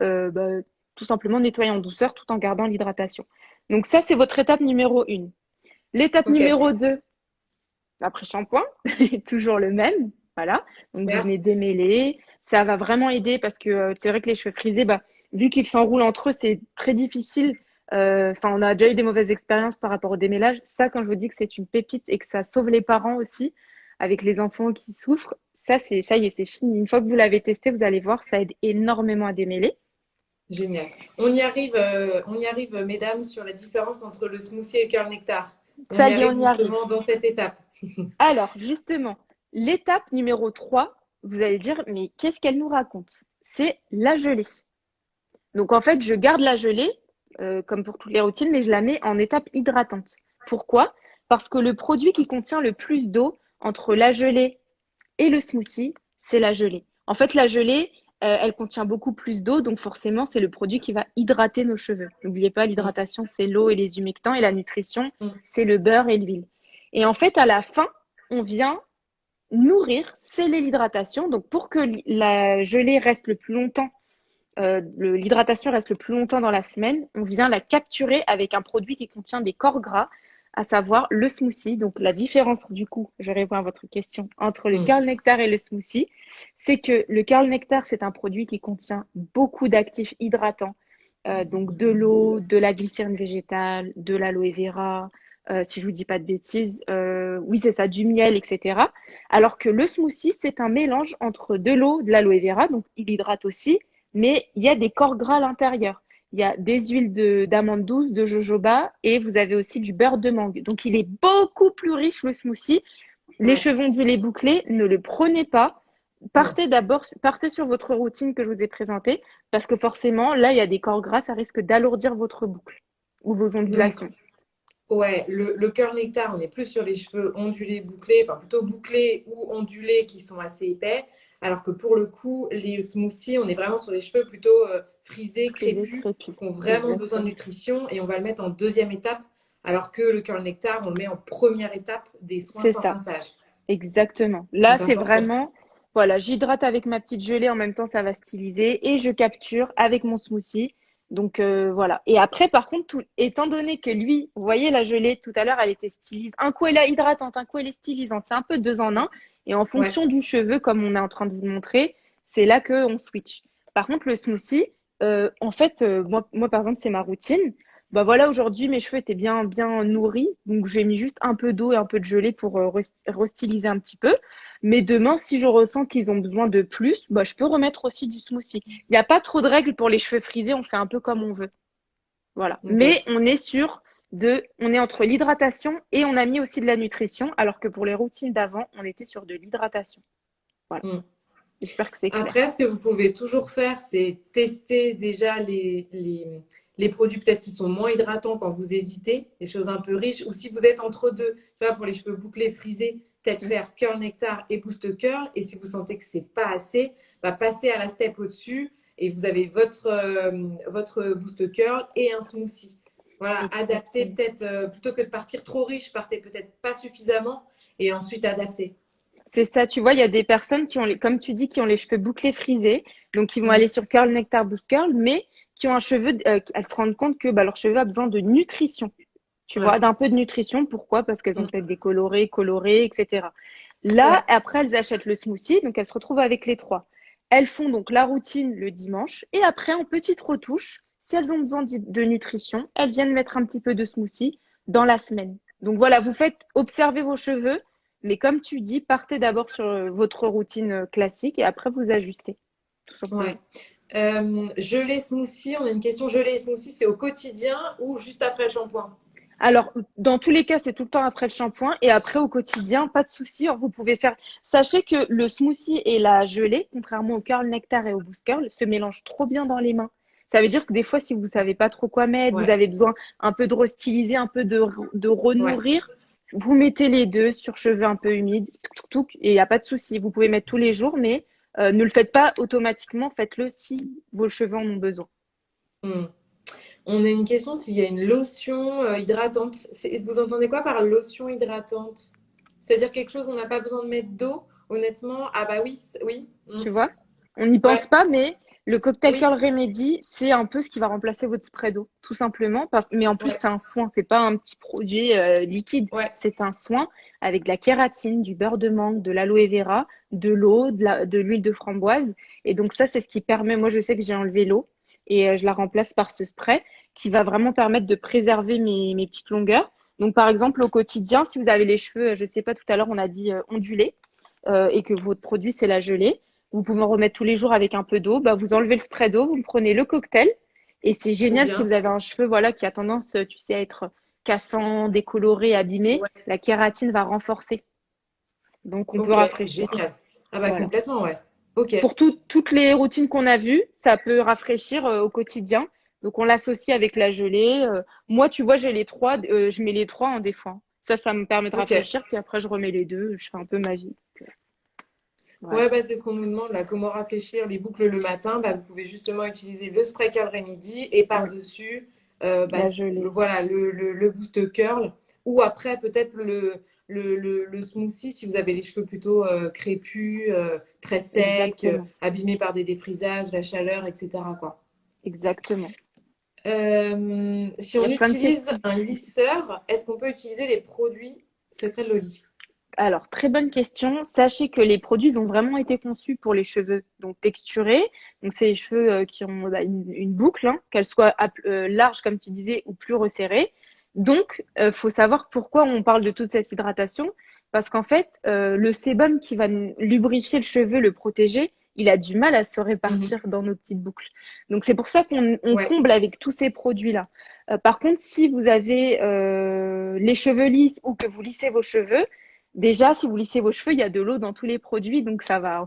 tout simplement nettoyer en douceur tout en gardant l'hydratation. Donc, ça, c'est votre étape numéro 1. L'étape Ok, numéro 2, l'après-shampoing, toujours le même. Voilà. Donc, vous super. venez démêler. Ça va vraiment aider parce que c'est vrai que les cheveux frisés, bah, vu qu'ils s'enroulent entre eux, c'est très difficile. Enfin, on a déjà eu des mauvaises expériences par rapport au démêlage. Ça, quand je vous dis que c'est une pépite et que ça sauve les parents aussi, avec les enfants qui souffrent, ça y est, c'est fini. Une fois que vous l'avez testé, vous allez voir, ça aide énormément à démêler. Génial. On y arrive, mesdames, sur la différence entre le smoothie et le curl nectar. On Ça y y est, arrive on y arrive. justement dans cette étape. Alors, justement, l'étape numéro 3, vous allez dire, mais qu'est-ce qu'elle nous raconte? C'est la gelée. Donc en fait, je garde la gelée, comme pour toutes les routines, mais je la mets en étape hydratante. Pourquoi? Parce que le produit qui contient le plus d'eau entre la gelée et le smoothie, c'est la gelée. En fait, la gelée, elle contient beaucoup plus d'eau, donc forcément, c'est le produit qui va hydrater nos cheveux. N'oubliez pas, Mm. l'hydratation, c'est l'eau et les humectants, et la nutrition, Mm. c'est le beurre et l'huile. Et en fait, à la fin, on vient nourrir, sceller l'hydratation. Donc, pour que la gelée reste le plus longtemps, l'hydratation reste le plus longtemps dans la semaine, on vient la capturer avec un produit qui contient des corps gras, à savoir le smoothie. Donc, la différence, du coup, je réponds à votre question, entre le Mm. Curl Nectar et le smoothie, c'est que le Curl Nectar, c'est un produit qui contient beaucoup d'actifs hydratants, donc de l'eau, de la glycérine végétale, de l'aloe vera, si je vous dis pas de bêtises, oui, c'est ça, du miel, etc. Alors que le smoothie, c'est un mélange entre de l'eau, de l'aloe vera, donc il hydrate aussi, mais il y a des corps gras à l'intérieur. Il y a des huiles d'amande douce, de jojoba et vous avez aussi du beurre de mangue. Donc il est beaucoup plus riche le smoothie. Les Ouais. cheveux ondulés bouclés, ne le prenez pas. Non. Partez sur votre routine que je vous ai présentée parce que forcément, là, il y a des corps gras, ça risque d'alourdir votre boucle ou vos Donc, ondulations. ouais, le cœur nectar, on est plus sur les cheveux ondulés, bouclés, enfin plutôt bouclés ou ondulés qui sont assez épais, alors que pour le coup, les smoothies, on est vraiment sur les cheveux plutôt frisés, Frisé, crépus, crépus. qui ont vraiment besoin de Exactement. nutrition et on va le mettre en deuxième étape, alors que le cœur nectar, on le met en première étape des soins C'est sans ça. rinçage. Exactement. Là, Donc c'est important. vraiment, voilà, j'hydrate avec ma petite gelée, en même temps, ça va styliser et je capture avec mon smoothie. Donc voilà. Et après, par contre, étant donné que lui, vous voyez, la gelée tout à l'heure, elle était stylisante. Un coup, elle est hydratante, un coup, elle est stylisante. C'est un peu deux en un. Et en Ouais. fonction du cheveu, comme on est en train de vous montrer, c'est là qu'on switch. Par contre, le smoothie, en fait, moi, par exemple, c'est ma routine. Bah voilà, aujourd'hui, mes cheveux étaient bien, bien nourris. Donc, j'ai mis juste un peu d'eau et un peu de gelée pour restyliser un petit peu. Mais demain, si je ressens qu'ils ont besoin de plus, bah, je peux remettre aussi du smoothie. Il n'y a pas trop de règles pour les cheveux frisés. On fait un peu comme on veut. Voilà. Mais Ok. on est entre l'hydratation et on a mis aussi de la nutrition. Alors que pour les routines d'avant, on était sur de l'hydratation. Voilà. Hmm. J'espère que c'est clair. Après, ce que vous pouvez toujours faire, c'est tester déjà les produits peut-être qui sont moins hydratants quand vous hésitez, les choses un peu riches, ou si vous êtes entre deux, tu vois, pour les cheveux bouclés, frisés, peut-être Mm. faire curl nectar et boost curl, et si vous sentez que c'est pas assez, bah, passez à la step au-dessus et vous avez votre boost curl et un smoothie. Voilà, adaptez Exactement. peut-être, plutôt que de partir trop riche, partez peut-être pas suffisamment et ensuite adaptez. C'est ça, tu vois, il y a des personnes qui ont, comme tu dis, qui ont les cheveux bouclés frisés, donc qui vont Mm. aller sur Curl Nectar Boost Curl, mais qui ont un cheveu, elles se rendent compte que bah, leur cheveu a besoin de nutrition, tu vois, Ouais. d'un peu de nutrition. Pourquoi? Parce qu'elles ont Mm. peut-être décoloré, coloré, etc. Là, Ouais. après, elles achètent le smoothie, donc elles se retrouvent avec les trois. Elles font donc la routine le dimanche, et après, en petite retouche, si elles ont besoin de nutrition, elles viennent mettre un petit peu de smoothie dans la semaine. Donc voilà, vous faites observer vos cheveux, mais comme tu dis, partez d'abord sur votre routine classique et après vous ajustez, tout Ouais. simplement. Gelée smoothie, on a une question. Gelée et smoothie, c'est au quotidien ou juste après le shampoing? Alors, dans tous les cas, c'est tout le temps après le shampoing et après au quotidien, pas de souci. Alors, vous pouvez faire. Sachez que le smoothie et la gelée, contrairement au curl nectar et au boost curl, se mélangent trop bien dans les mains. Ça veut dire que des fois, si vous savez pas trop quoi mettre, vous Ouais, avez besoin un peu de restyliser, un peu de ouais. renourrir, vous mettez les deux sur cheveux un peu humides, et il n'y a pas de souci. Vous pouvez mettre tous les jours, mais ne le faites pas automatiquement. Faites-le si vos cheveux en ont besoin. Hmm. On a une question s'il y a une lotion hydratante. Vous entendez quoi par lotion hydratante? C'est-à-dire quelque chose où on n'a pas besoin de mettre d'eau, honnêtement? Ah bah oui, oui. Hmm. Tu vois? On n'y pense Ouais, pas, mais le cocktail oui, Curl Remedy, c'est un peu ce qui va remplacer votre spray d'eau, tout simplement. Mais en plus, ouais, c'est un soin, c'est pas un petit produit liquide. ouais. C'est un soin avec de la kératine, du beurre de mangue, de l'aloe vera, de l'eau, de l'huile de framboise. Et donc ça, c'est ce qui permet, moi je sais que j'ai enlevé l'eau et je la remplace par ce spray qui va vraiment permettre de préserver mes petites longueurs. Donc par exemple, au quotidien, si vous avez les cheveux, je sais pas, tout à l'heure on a dit ondulés et que votre produit c'est la gelée, vous pouvez en remettre tous les jours avec un peu d'eau. Bah, vous enlevez le spray d'eau, vous prenez le cocktail. Et c'est Trop génial si bien. vous avez un cheveu voilà, qui a tendance, tu sais, à être cassant, décoloré, abîmé. Ouais, La kératine va renforcer. Donc, on peut ok, rafraîchir. génial. Ah bah Voilà. complètement, ouais. Ok. Pour toutes les routines qu'on a vues, ça peut rafraîchir au quotidien. Donc, on l'associe avec la gelée. Moi, tu vois, j'ai les trois. Je mets les trois en des fois. Ça me permet de Ok. rafraîchir. Puis après, je remets les deux. Je fais un peu ma vie. Ouais, Voilà, bah, c'est ce qu'on nous demande là. Comment rafraîchir les boucles le matin? Bah, vous pouvez justement utiliser le spray curl midi et oui, par-dessus, la gelée. voilà, le boost curl. Ou après, peut-être le smoothie si vous avez les cheveux plutôt crépus, très secs, Exactement, abîmés par des défrisages, la chaleur, etc., quoi. exactement. Si Il y on a plein de utilise questions. un lisseur, est-ce qu'on peut utiliser les produits Secret de Loli? Alors, très bonne question. Sachez que les produits ont vraiment été conçus pour les cheveux donc texturés. Donc, c'est les cheveux qui ont une boucle, hein, qu'elle soit large, comme tu disais, ou plus resserrée. Donc, faut savoir pourquoi on parle de toute cette hydratation. Parce qu'en fait, le sébum qui va lubrifier le cheveu, le protéger, il a du mal à se Mhm. répartir dans nos petites boucles. Donc, c'est pour ça qu'on Ouais, comble avec tous ces produits-là. Par contre, si vous avez les cheveux lisses ou que vous lissez vos cheveux, déjà, si vous lissez vos cheveux, il y a de l'eau dans tous les produits, donc ça va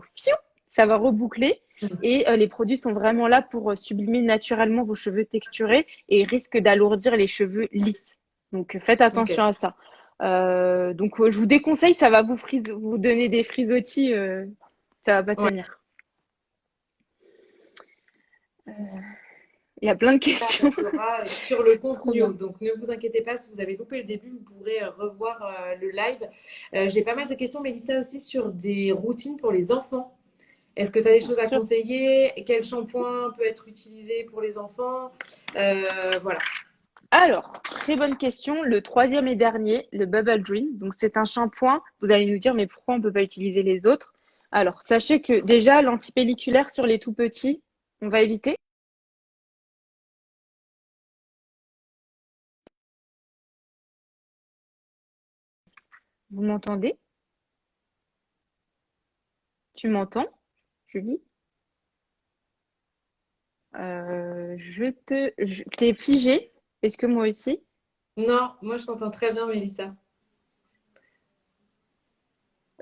reboucler. Et les produits sont vraiment là pour sublimer naturellement vos cheveux texturés et risquent d'alourdir les cheveux lisses. Donc faites ok. attention à ça. Je vous déconseille, ça va vous donner des frisottis, ça va pas Ouais. tenir. Il y a plein de Ça questions. restera sur le Trop contenu. bien. Donc ne vous inquiétez pas, si vous avez loupé le début, vous pourrez revoir le live. J'ai pas mal de questions, Mélissa, aussi sur des routines pour les enfants. Est-ce que tu as des Bien choses à sûr. conseiller? Quel shampoing peut être utilisé pour les enfants? Voilà. Alors, très bonne question. Le troisième et dernier, le Bubble Dream. Donc, c'est un shampoing. Vous allez nous dire, mais pourquoi on ne peut pas utiliser les autres? Alors, sachez que déjà, l'antipelliculaire sur les tout petits, on va éviter. Vous m'entendez? Tu m'entends, Julie? T'es figé? Est-ce que moi aussi? Non, moi je t'entends très bien, Mélissa.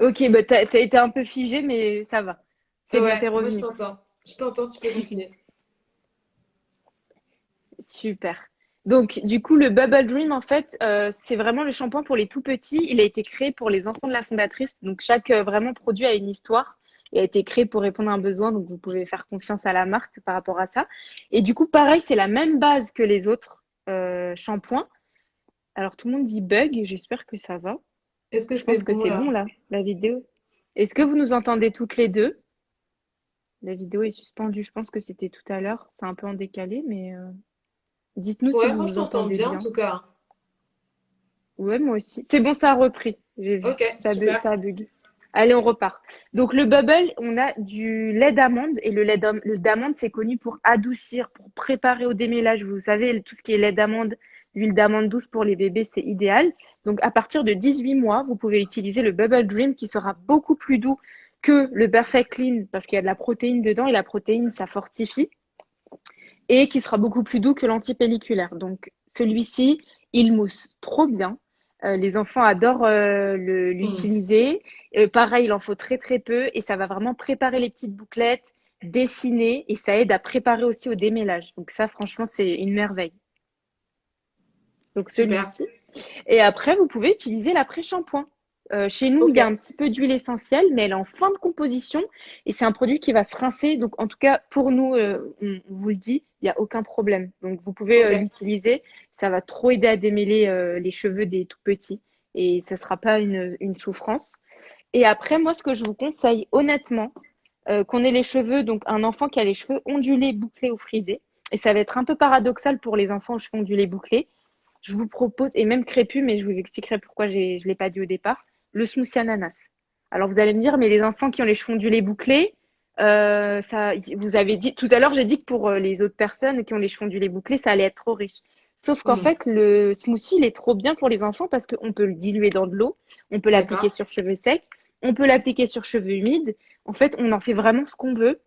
Ok, bah t'as été un peu figé, mais ça va. C'est bon, Ouais, t'es moi je revenu. t'entends. Je t'entends, tu peux continuer. Super. Donc, du coup, le Bubble Dream, en fait, c'est vraiment le shampoing pour les tout petits. Il a été créé pour les enfants de la fondatrice. Donc, chaque vraiment produit a une histoire et a été créé pour répondre à un besoin. Donc, vous pouvez faire confiance à la marque par rapport à ça. Et du coup, pareil, c'est la même base que les autres shampoings. Alors, tout le monde dit bug. J'espère que ça va. Est-ce que Je c'est pense que bon c'est là? bon, là, la vidéo. Est-ce que vous nous entendez toutes les deux? La vidéo est suspendue. Je pense que c'était tout à l'heure. C'est un peu en décalé, mais dites-nous si Ouais, vous moi je nous t'entends entendez bien en bien. tout cas. Ouais, moi aussi. C'est bon, ça a repris. J'ai vu. Ok, Ça super. a bug. Allez, on repart. Donc, le bubble, on a du lait d'amande. Et le d'amande, c'est connu pour adoucir, pour préparer au démêlage. Vous savez, tout ce qui est lait d'amande, l'huile d'amande douce pour les bébés, c'est idéal. Donc, à partir de 18 mois, vous pouvez utiliser le Bubble Dream qui sera beaucoup plus doux que le Perfect Clean parce qu'il y a de la protéine dedans et la protéine, ça fortifie et qui sera beaucoup plus doux que l'antipelliculaire. Donc celui-ci, il mousse trop bien. Les enfants adorent Hmm, l'utiliser. Pareil, il en faut très très peu et ça va vraiment préparer les petites bouclettes, dessiner et ça aide à préparer aussi au démêlage. Donc ça, franchement, c'est une merveille. Donc super. celui-ci. Et après, vous pouvez utiliser l'après-shampoing. Chez nous, il Ok, y a un petit peu d'huile essentielle, mais elle est en fin de composition et c'est un produit qui va se rincer. Donc, en tout cas, pour nous, on vous le dit, il n'y a aucun problème. Donc, vous pouvez ok, l'utiliser. Ça va trop aider à démêler les cheveux des tout petits et ça ne sera pas une souffrance. Et après, moi, ce que je vous conseille, honnêtement, qu'on ait les cheveux, donc un enfant qui a les cheveux ondulés, bouclés ou frisés, et ça va être un peu paradoxal pour les enfants aux cheveux ondulés, bouclés, je vous propose, et même crépus, mais je vous expliquerai pourquoi je ne l'ai pas dit au départ, le smoothie ananas. Alors vous allez me dire, mais les enfants qui ont les cheveux ondulés bouclés, vous avez dit, tout à l'heure, j'ai dit que pour les autres personnes qui ont les cheveux ondulés bouclés, ça allait être trop riche. Sauf qu'en hmm, fait, le smoothie, il est trop bien pour les enfants parce qu'on peut le diluer dans de l'eau, on peut l'appliquer d'accord. sur cheveux secs, on peut l'appliquer sur cheveux humides. En fait, on en fait vraiment ce qu'on veut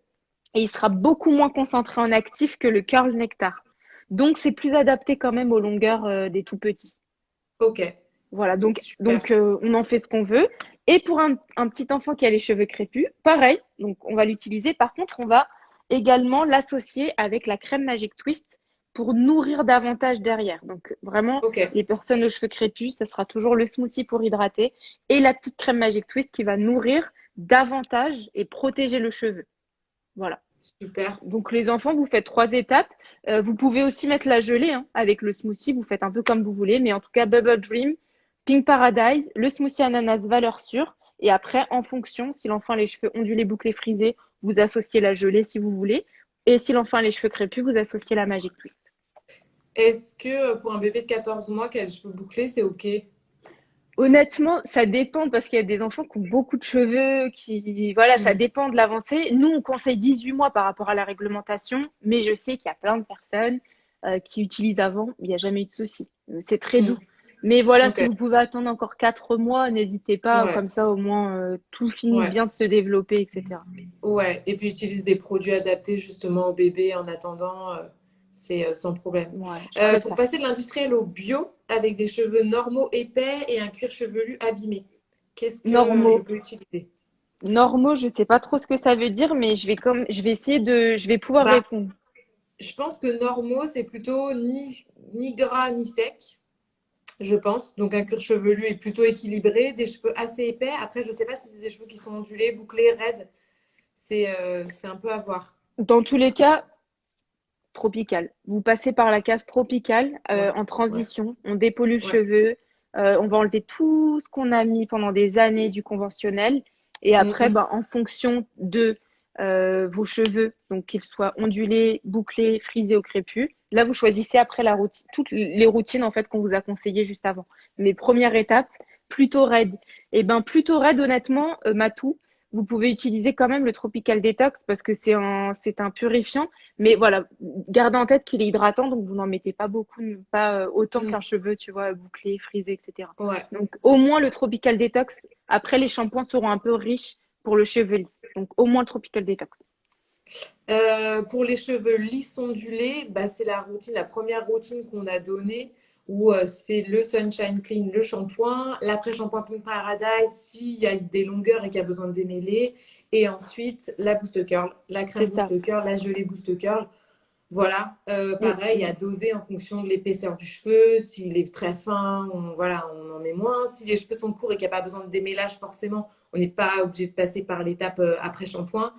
et il sera beaucoup moins concentré en actif que le curl nectar. Donc, c'est plus adapté quand même aux longueurs des tout petits. Ok, Voilà, super. on en fait ce qu'on veut. Et pour un petit enfant qui a les cheveux crépus, pareil, donc on va l'utiliser. Par contre, on va également l'associer avec la crème Magic Twist pour nourrir davantage derrière. Donc vraiment, Ok, les personnes aux cheveux crépus, ça sera toujours le smoothie pour hydrater et la petite crème Magic Twist qui va nourrir davantage et protéger le cheveu. Voilà. Super. Donc les enfants, vous faites 3 étapes. Vous pouvez aussi mettre la gelée hein, avec le smoothie. Vous faites un peu comme vous voulez. Mais en tout cas, Bubble Dream, Pink Paradise, le smoothie ananas valeur sûre. Et après, en fonction, si l'enfant a les cheveux ondulés, bouclés, frisés, vous associez la gelée si vous voulez. Et si l'enfant a les cheveux crépus, vous associez la Magic Twist. Est-ce que pour un bébé de 14 mois qui a les cheveux bouclés, c'est OK? Honnêtement, ça dépend parce qu'il y a des enfants qui ont beaucoup de cheveux, voilà, ça Hmm. dépend de l'avancée. Nous, on conseille 18 mois par rapport à la réglementation, mais je sais qu'il y a plein de personnes qui utilisent avant, il n'y a jamais eu de souci. C'est très Hmm. doux. Mais voilà, OK. si vous pouvez attendre encore 4 mois, n'hésitez pas, Ouais. comme ça au moins tout finit Ouais. bien de se développer, etc. Ouais. Et puis utilise des produits adaptés justement au bébé en attendant, c'est sans problème. Ouais, je Pour préfère. passer de l'industriel au bio avec des cheveux normaux épais et un cuir chevelu abîmé, qu'est-ce que je Normaux. peux utiliser? Normaux, je sais pas trop ce que ça veut dire, mais je vais essayer je vais pouvoir Bah, répondre. je pense que normaux, c'est plutôt ni gras ni sec, je pense. Donc un cuir chevelu est plutôt équilibré, des cheveux assez épais. Après, je sais pas si c'est des cheveux qui sont ondulés, bouclés, raides. C'est un peu à voir. Dans tous les cas, tropical. Vous passez par la case tropicale Ouais, en ouais, transition. On dépollue le ouais. cheveu. On va enlever tout ce qu'on a mis pendant des années du conventionnel. Et Mm, après, mm. ben, en fonction de vos cheveux, donc qu'ils soient ondulés, bouclés, frisés ou crépus, là, vous choisissez après la routine, toutes les routines en fait qu'on vous a conseillées juste avant. Mais première étape, plutôt raide. Et ben plutôt raide, honnêtement, Matou, vous pouvez utiliser quand même le Tropical Detox parce que c'est un purifiant. Mais voilà, gardez en tête qu'il est hydratant, donc vous n'en mettez pas beaucoup, pas autant Mm. qu'un cheveu, tu vois, bouclé, frisé, etc. Ouais. Donc au moins le Tropical Detox. Après, les shampoings seront un peu riches pour le cheveu lisse. Donc au moins le Tropical Detox. Pour les cheveux lisses ondulés, bah, c'est la routine, la première routine qu'on a donnée où c'est le Sunshine Clean, le shampoing, l'après-shampoing Pink Paradise s'il y a des longueurs et qu'il y a besoin de démêler, et ensuite la Boost Curl, la C'est crème ça. Boost Curl, la gelée Boost Curl. Voilà, Mm. pareil, à doser en fonction de l'épaisseur du cheveu. S'il est très fin, voilà, on en met moins. Si les cheveux sont courts et qu'il n'y a pas besoin de démêlage, forcément, on n'est pas obligé de passer par l'étape après shampoing.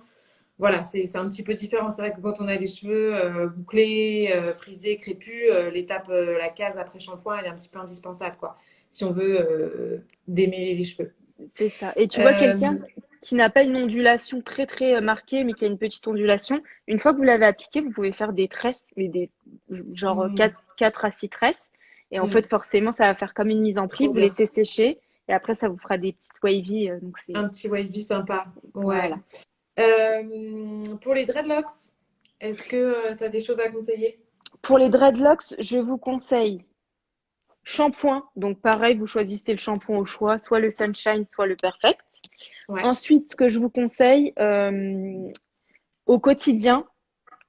Voilà, c'est un petit peu différent. C'est vrai que quand on a les cheveux bouclés, frisés, crépus, l'étape, la case après shampoing, elle est un petit peu indispensable, quoi, si on veut démêler les cheveux. C'est ça. Et tu vois, quelqu'un Euh, qui n'a pas une ondulation très très marquée, mais qui a une petite ondulation, une fois que vous l'avez appliqué, vous pouvez faire des tresses, mais des genre hmm, 4 à 6 tresses. Et en hmm, fait, forcément, ça va faire comme une mise en pli. trop Vous bien. laissez sécher. Et après, ça vous fera des petites wavy. Donc c'est Un petit wavy sympa. Ouais. voilà. Pour les dreadlocks, est-ce que tu as des choses à conseiller? Pour les dreadlocks, je vous conseille shampoing. Donc pareil, vous choisissez le shampoing au choix, soit le Sunshine, soit le Perfect. Ouais, Ensuite, ce que je vous conseille au quotidien,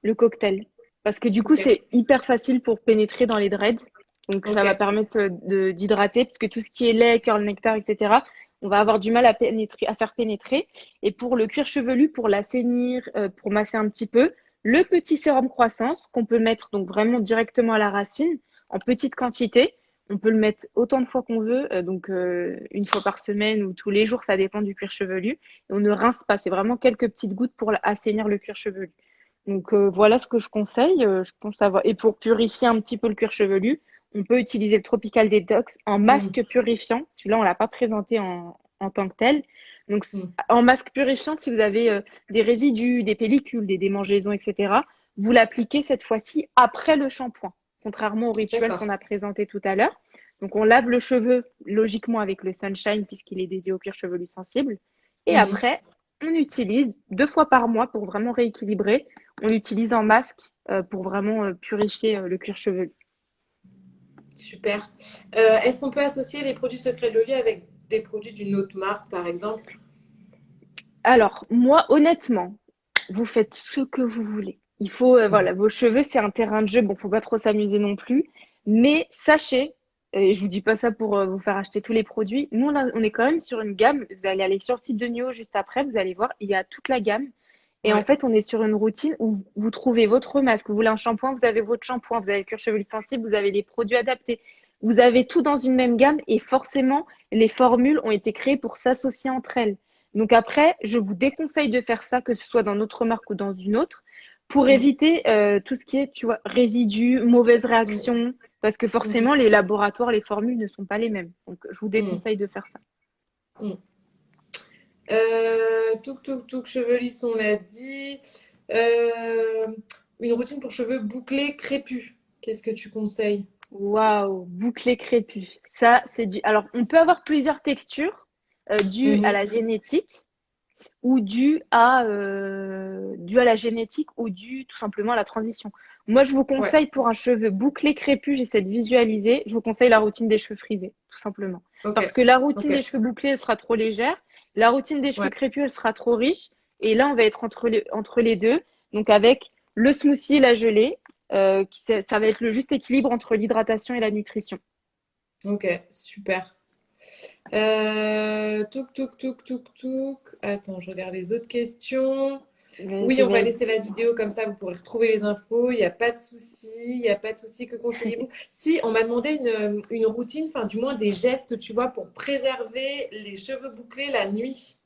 le cocktail. Parce que du coup, ok, c'est hyper facile pour pénétrer dans les dreads. Donc, ça ok. va permettre d'hydrater, parce que tout ce qui est lait, curl, nectar, etc., on va avoir du mal à pénétrer, à faire pénétrer. Et pour le cuir chevelu, pour l'assainir, pour masser un petit peu, le petit sérum croissance qu'on peut mettre donc vraiment directement à la racine en petite quantité. On peut le mettre autant de fois qu'on veut, donc une fois par semaine ou tous les jours, ça dépend du cuir chevelu. Et on ne rince pas, c'est vraiment quelques petites gouttes pour assainir le cuir chevelu. Donc voilà ce que je conseille. Je pense avoir. Et pour purifier un petit peu le cuir chevelu, on peut utiliser le Tropical Detox en Hmm, masque purifiant. Celui-là, on l'a pas présenté en tant que tel. Donc hmm. en masque purifiant, si vous avez des résidus, des pellicules, des démangeaisons, etc., vous l'appliquez cette fois-ci après le shampoing, contrairement au rituel qu'on D'accord. a présenté tout à l'heure. Donc on lave le cheveu logiquement avec le Sunshine puisqu'il est dédié au cuir chevelu sensible. Et Mhm. après, on utilise 2 fois par mois pour vraiment rééquilibrer. On l'utilise en masque pour vraiment purifier le cuir chevelu. Super. Est-ce qu'on peut associer les produits secrets de Loli avec des produits d'une autre marque, par exemple? Alors, moi, honnêtement, vous faites ce que vous voulez. Il faut, voilà, vos cheveux, c'est un terrain de jeu. Bon, faut pas trop s'amuser non plus. Mais sachez, et je vous dis pas ça pour vous faire acheter tous les produits. Nous, on est quand même sur une gamme. Vous allez aller sur le site de NIO juste après. Vous allez voir, il y a toute la gamme. Et en Ouais. fait, on est sur une routine où vous trouvez votre masque. Vous voulez un shampoing, vous avez votre shampoing. Vous avez le cuir chevelu sensible, vous avez les produits adaptés. Vous avez tout dans une même gamme et forcément, les formules ont été créées pour s'associer entre elles. Donc après, je vous déconseille de faire ça, que ce soit dans notre marque ou dans une autre, pour Mm, éviter tout ce qui est, tu vois, résidus, mauvaises mm, réactions, parce que mhm, forcément, les laboratoires, les formules ne sont pas les mêmes. Donc, je vous mm, déconseille de faire ça. mm. Cheveux lisses, on l'a dit. Euh, une routine pour cheveux bouclés crépus. Qu'est-ce que tu conseilles? Waouh, bouclé crépus. Ça, c'est du. Alors, on peut avoir plusieurs textures dues à Mhm. la génétique ou dû à la génétique ou dû tout simplement à la transition. Moi, je vous Ouais, conseille pour un cheveu bouclé crépus, j'essaie de visualiser, je vous conseille la routine des cheveux frisés, tout simplement. ok, Parce que la routine ok, des cheveux bouclés, elle sera trop légère, la routine des cheveux ouais, crépus, elle sera trop riche, et là, on va être entre les deux, donc avec le smoothie et la gelée, ça va être le juste équilibre entre l'hydratation et la nutrition. ok, super. Attends, je regarde les autres questions. Oui, Vas-y, on va vas-y. laisser la vidéo comme ça, vous pourrez retrouver les infos. Il n'y a pas de souci, il n'y a pas de souci. Que conseillez-vous? Si, on m'a demandé une routine, enfin du moins des gestes, tu vois, pour préserver les cheveux bouclés la nuit.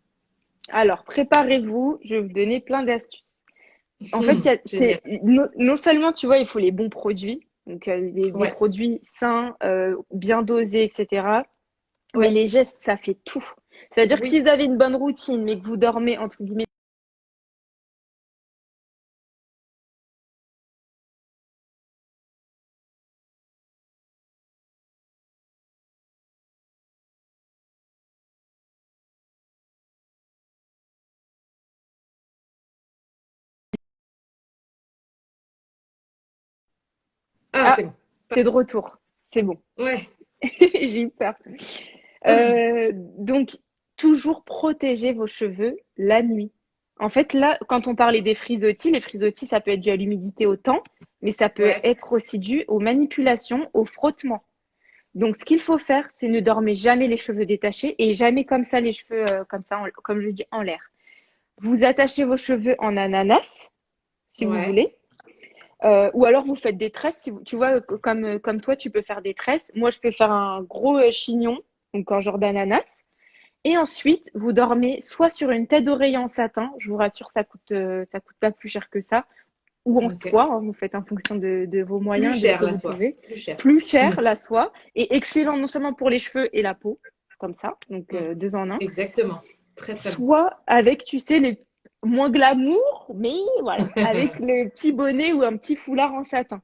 Alors, préparez-vous, je vais vous donner plein d'astuces. En fait, Génial. non seulement, tu vois, il faut les bons produits, donc des Ouais, produits sains, bien dosés, etc. Mais ouais, les gestes, ça fait tout. C'est-à-dire que si oui. vous avez une bonne routine, mais que vous dormez, entre guillemets, Ah, ah, c'est bon. c'est de retour. C'est bon. Ouais. J'ai eu peur. Donc, toujours protéger vos cheveux la nuit. En fait, là, quand on parlait des frisottis, les frisottis, ça peut être dû à l'humidité au temps, mais ça peut Ouais. être aussi dû aux manipulations, au frottement. Donc, ce qu'il faut faire, c'est ne dormez jamais les cheveux détachés et jamais comme ça, les cheveux comme ça, comme je dis, en l'air. Vous attachez vos cheveux en ananas, si vous Ouais. voulez, ou alors vous faites des tresses. Si tu vois, comme toi, tu peux faire des tresses. Moi, je peux faire un gros chignon, donc en genre d'ananas. Et ensuite, vous dormez soit sur une tête d'oreiller en satin, je vous rassure, ça coûte pas plus cher que ça, ou en Ok. soie, hein, vous faites en fonction de vos Plus moyens, de ce cher que la vous soie. pouvez. Plus cher. Plus cher la soie, et excellent non seulement pour les cheveux et la peau, comme ça, donc Mm. deux en un, Exactement. Très très bon. soit avec, tu sais, les moins glamour, mais voilà, avec le petit bonnet ou un petit foulard en satin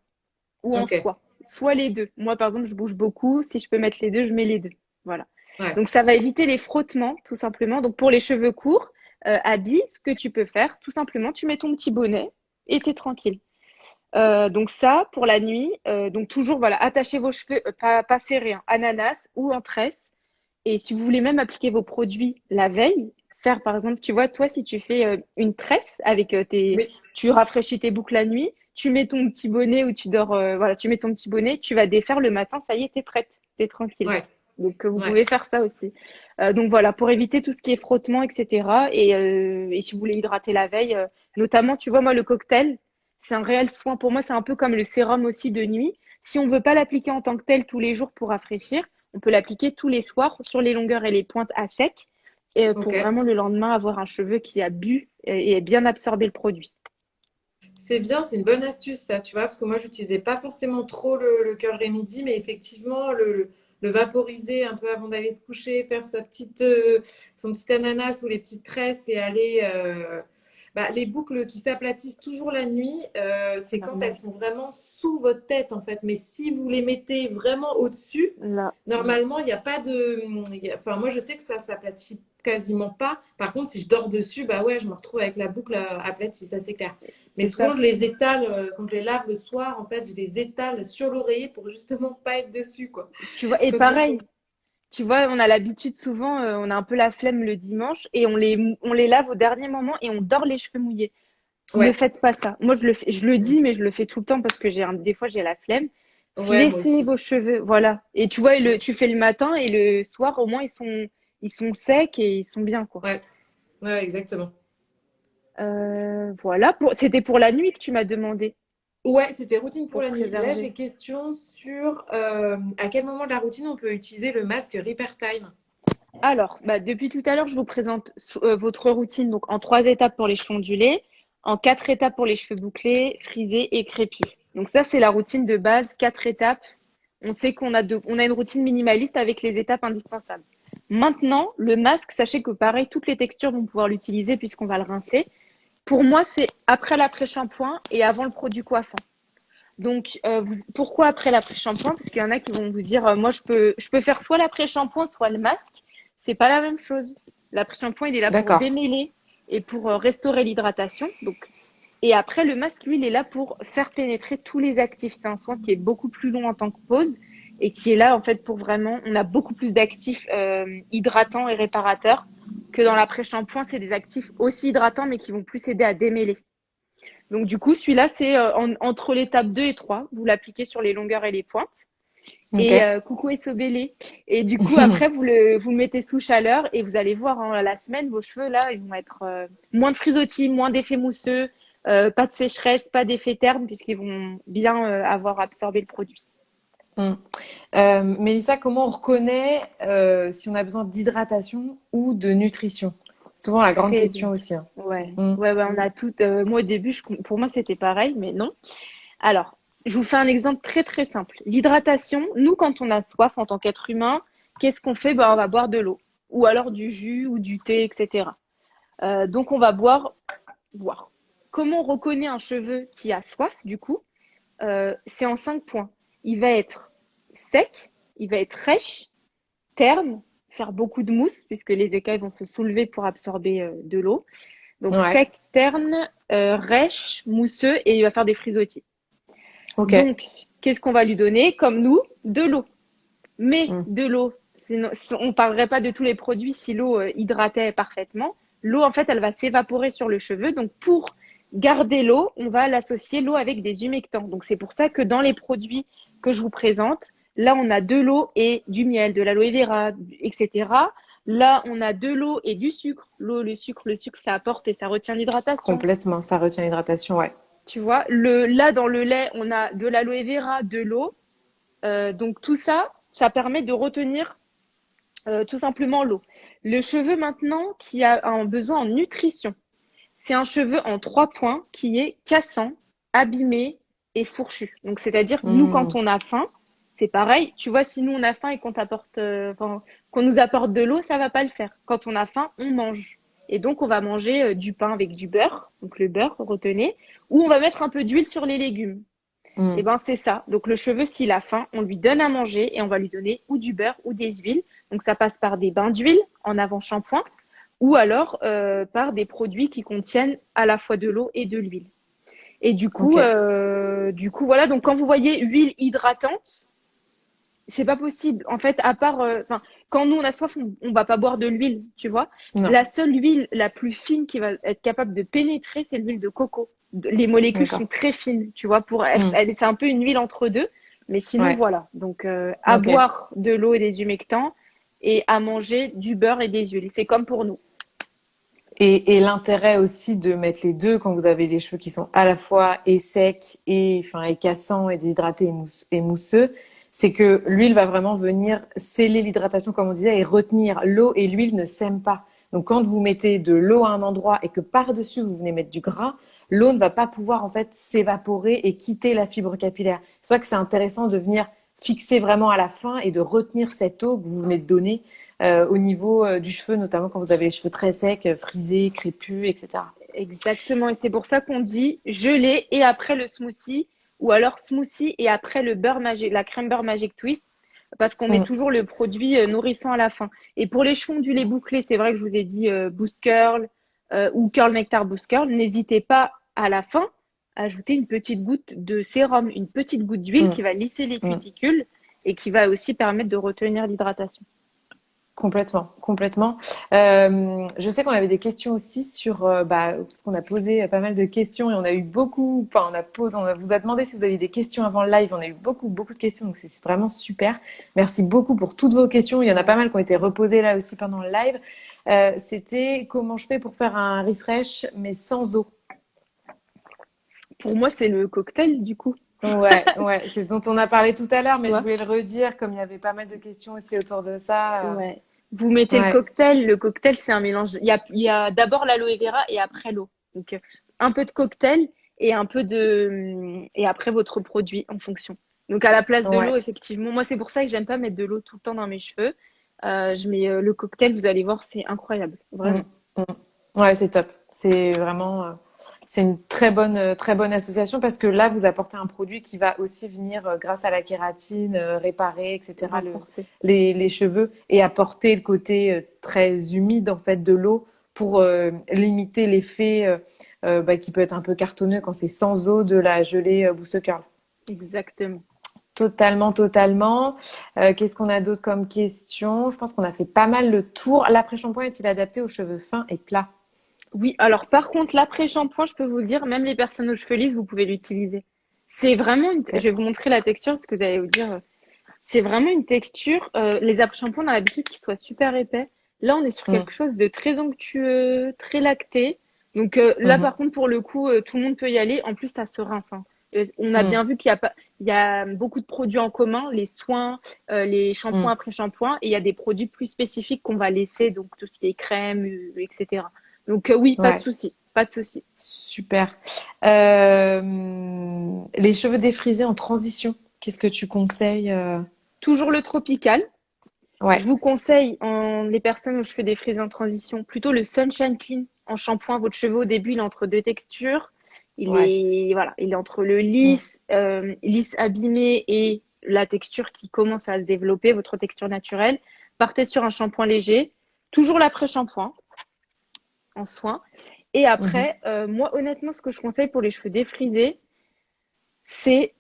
ou en Ok. soie. Soit les deux. Moi, par exemple, je bouge beaucoup. Si je peux mettre les deux, je mets les deux. Voilà. Ouais. Donc, ça va éviter les frottements, tout simplement. Donc, pour les cheveux courts, habits, ce que tu peux faire, tout simplement, tu mets ton petit bonnet et t'es tranquille. Donc ça, pour la nuit, donc toujours, voilà, attachez vos cheveux, pas serrés, hein, ananas ou en tresse. Et si vous voulez même appliquer vos produits la veille, faire par exemple, tu vois, toi, si tu fais une tresse avec Oui. tu rafraîchis tes boucles la nuit, tu mets ton petit bonnet ou tu dors, voilà, tu mets ton petit bonnet, tu vas défaire le matin, ça y est, t'es prête, t'es tranquille. Ouais. Donc vous Ouais. pouvez faire ça aussi. Donc voilà, pour éviter tout ce qui est frottement, etc. Et si vous voulez hydrater la veille, notamment, tu vois, moi, le cocktail, c'est un réel soin. Pour moi, c'est un peu comme le sérum aussi de nuit. Si on veut pas l'appliquer en tant que tel tous les jours pour rafraîchir, on peut l'appliquer tous les soirs sur les longueurs et les pointes à sec et Ok. pour vraiment le lendemain avoir un cheveu qui a bu et bien absorbé le produit. C'est bien, c'est une bonne astuce ça, tu vois, parce que moi j'utilisais pas forcément trop le cœur midi, mais effectivement le vaporiser un peu avant d'aller se coucher, faire son petit ananas ou les petites tresses et aller les boucles qui s'aplatissent toujours la nuit, c'est quand elles Normal. sont vraiment sous votre tête en fait. Mais si vous les mettez vraiment au-dessus, Là, normalement il n'y a pas enfin moi je sais que ça s'aplatit quasiment pas. Par contre, si je dors dessus, bah ouais, je me retrouve avec la boucle aplatie, ça c'est clair. Mais c'est souvent, ça. je les étale, quand je les lave le soir, en fait, je les étale sur l'oreiller pour justement pas être dessus, quoi. Tu vois, et Quand ils sont. pareil, tu vois, on a l'habitude souvent, on a un peu la flemme le dimanche et on les lave au dernier moment et on dort les cheveux mouillés. Ne Ouais. faites pas ça. Moi, je le dis, mais je le fais tout le temps parce que des fois, j'ai la flemme. Ouais, moi Laissez aussi. vos cheveux, voilà. Et tu vois, Mm. tu fais le matin et le soir, au moins, ils sont secs et ils sont bien, quoi. Ouais. Ouais, exactement. Voilà. C'était pour la nuit que tu m'as demandé Ouais, c'était routine pour pour la nuit. Là, j'ai préserver. question sur à quel moment de la routine on peut utiliser le masque Repair Time. Alors, depuis tout à l'heure, je vous présente votre routine donc en 3 étapes pour les cheveux ondulés, en 4 étapes pour les cheveux bouclés, frisés et crépus. Donc ça, c'est la routine de base, 4 étapes. On sait on a une routine minimaliste avec les étapes indispensables. Maintenant, le masque, sachez que pareil, toutes les textures vont pouvoir l'utiliser puisqu'on va le rincer. Pour moi, c'est après l'après-shampoing et avant le produit coiffant. Donc, pourquoi après l'après-shampoing? Parce qu'il y en a qui vont vous dire, moi, je peux faire soit l'après-shampoing, soit le masque. C'est pas la même chose. L'après-shampoing, il est là pour D'accord. démêler et pour restaurer l'hydratation. Donc, et après, le masque, lui, il est là pour faire pénétrer tous les actifs. C'est un soin qui est beaucoup plus long en tant que pause et qui est là, en fait, pour vraiment, on a beaucoup plus d'actifs hydratants et réparateurs que dans l'après-shampoing. C'est des actifs aussi hydratants, mais qui vont plus aider à démêler. Donc, du coup, celui-là, c'est entre l'étape 2 et 3. Vous l'appliquez sur les longueurs et les pointes. Ok. Et coucou et sobélé. Et du coup, après, vous le mettez sous chaleur et vous allez voir, hein, la semaine, vos cheveux, là, ils vont être moins de frisottis, moins d'effets mousseux, pas de sécheresse, pas d'effet terne, puisqu'ils vont bien avoir absorbé le produit. Mm. Mélissa, comment on reconnaît si on a besoin d'hydratation ou de nutrition? Souvent la grande Très bien. question aussi, hein. Ouais, Mm. ouais, ouais, on a tout. Moi, au début, pour moi, c'était pareil, mais non. Alors, je vous fais un exemple très très simple. L'hydratation, nous, quand on a soif en tant qu'être humain, qu'est-ce qu'on fait? On va boire de l'eau, ou alors du jus ou du thé, etc. Donc, on va boire. Comment on reconnaît un cheveu qui a soif, du coup? C'est en 5 points. Il va être sec, il va être rêche, terne, faire beaucoup de mousse, puisque les écailles vont se soulever pour absorber de l'eau. Donc, Ouais. sec, terne, rêche, mousseux, et il va faire des frisottis. Ok. Donc, qu'est-ce qu'on va lui donner? Comme nous, de l'eau. Mais Mm. de l'eau, on ne parlerait pas de tous les produits si l'eau hydratait parfaitement. L'eau, en fait, elle va s'évaporer sur le cheveu. Donc, pour garder l'eau, on va l'associer l'eau avec des humectants. Donc, c'est pour ça que dans les produits que je vous présente, là, on a de l'eau et du miel, de l'aloe vera, etc. Là, on a de l'eau et du sucre. L'eau, le sucre, ça apporte et ça retient l'hydratation. Complètement, ça retient l'hydratation, ouais. Tu vois, là, dans le lait, on a de l'aloe vera, de l'eau. Donc tout ça, ça permet de retenir tout simplement l'eau. Le cheveu maintenant qui a un besoin en nutrition, c'est un cheveu en 3 points qui est cassant, abîmé et fourchu. Donc c'est-à-dire nous quand Mm. on a faim, c'est pareil. Tu vois, si nous on a faim et qu'on nous apporte de l'eau, ça va pas le faire. Quand on a faim, on mange. Et donc on va manger du pain avec du beurre, donc le beurre, retenez, ou on va mettre un peu d'huile sur les légumes. Eh Mm. ben, c'est ça. Donc, le cheveu, s'il a faim, on lui donne à manger et on va lui donner ou du beurre ou des huiles. Donc, ça passe par des bains d'huile en avant-shampoing ou alors par des produits qui contiennent à la fois de l'eau et de l'huile. Et Ok. du coup, voilà. Donc, quand vous voyez huile hydratante, c'est pas possible. En fait, à part, quand nous on a soif, on va pas boire de l'huile, tu vois. Non. La seule huile la plus fine qui va être capable de pénétrer, c'est l'huile de coco. Les molécules sont D'accord. très fines, tu vois. Mm. C'est un peu une huile entre deux, mais sinon Ouais. voilà. Donc, à Ok. boire de l'eau et des humectants et à manger du beurre et des huiles. C'est comme pour nous. Et l'intérêt aussi de mettre les deux quand vous avez les cheveux qui sont à la fois et secs et, enfin, et cassants et déshydratés et mousseux, c'est que l'huile va vraiment venir sceller l'hydratation, comme on disait, et retenir. L'eau et l'huile ne s'aiment pas. Donc, quand vous mettez de l'eau à un endroit et que par-dessus vous venez mettre du gras, l'eau ne va pas pouvoir en fait s'évaporer et quitter la fibre capillaire. C'est pour ça que c'est intéressant de venir fixer vraiment à la fin et de retenir cette eau que vous venez de donner au niveau du cheveu, notamment quand vous avez les cheveux très secs, frisés, crépus, etc. Exactement. Et c'est pour ça qu'on dit gelé et après le smoothie, ou alors smoothie et après le beurre magique, la crème beurre magic twist, parce qu'on met Mm. toujours le produit nourrissant à la fin. Et pour les cheveux ondulés bouclés, c'est vrai que je vous ai dit Boost Curl ou Curl Nectar Boost Curl, n'hésitez pas à la fin à ajouter une petite goutte de sérum, une petite goutte d'huile Mm. qui va lisser les Mm. cuticules et qui va aussi permettre de retenir l'hydratation. Complètement, complètement. Je sais qu'on avait des questions aussi sur, parce qu'on a posé pas mal de questions et on a eu beaucoup, enfin, vous a demandé si vous aviez des questions avant le live. On a eu beaucoup, beaucoup de questions, donc c'est vraiment super. Merci beaucoup pour toutes vos questions. Il y en a pas mal qui ont été reposées là aussi pendant le live. C'était comment je fais pour faire un refresh, mais sans eau. Pour moi, c'est le cocktail du coup, Ouais, ouais, c'est ce dont on a parlé tout à l'heure, tu mais je vois. voulais le redire, comme il y avait pas mal de questions aussi autour de ça. Ouais. Vous mettez le Ouais, cocktail. Le cocktail, c'est un mélange. Il y a d'abord l'aloe vera et après l'eau. Donc, un peu de cocktail et et après votre produit en fonction. Donc, à la place de ouais. l'eau, effectivement, moi, c'est pour ça que j'aime pas mettre de l'eau tout le temps dans mes cheveux. Je mets le cocktail, vous allez voir, c'est incroyable, Mm, vraiment. mm. Ouais, c'est top. C'est vraiment, c'est une très bonne association parce que là, vous apportez un produit qui va aussi venir, grâce à la kératine, réparer, etc., Renforcer. les cheveux et apporter le côté très humide en fait de l'eau pour limiter l'effet bah, qui peut être un peu cartonneux quand c'est sans eau de la gelée Boost Curl. Exactement. Totalement, totalement. Qu'est-ce qu'on a d'autre comme question? Je pense qu'on a fait pas mal le tour. L'après-shampoing est-il adapté aux cheveux fins et plats? Oui, alors par contre, l'après-shampoing, je peux vous dire, même les personnes aux cheveux lisses, vous pouvez l'utiliser. C'est vraiment Je Ok. vais vous montrer la texture parce que vous allez vous dire, c'est vraiment une texture. Les après-shampoings, on a l'habitude qu'ils soient super épais. Là, on est sur Mm, quelque chose de très onctueux, très lacté. Donc là, mhm, par contre, pour le coup, tout le monde peut y aller. En plus, ça se rince, hein. On a mm, bien vu qu'il y a pas, il y a beaucoup de produits en commun, les soins, les shampoings mm. après shampoing, et il y a des produits plus spécifiques qu'on va laisser, donc tout ce qui est crème, etc. Donc oui, pas de Ouais, souci, pas de souci. super. Les cheveux défrisés en transition, qu'est-ce que tu conseilles Toujours le tropical. Je Ouais, vous conseille, les personnes aux cheveux défrisés en transition, plutôt le Sunshine Clean en shampoing. Votre cheveu, au début, il est entre deux textures. ouais. Voilà, il est entre le Mm, lisse abîmé et la texture qui commence à se développer, votre texture naturelle. Partez sur un shampoing léger, toujours l'après-shampoing en soin. Et mhm. après, moi, honnêtement, ce que je conseille pour les cheveux défrisés, c'est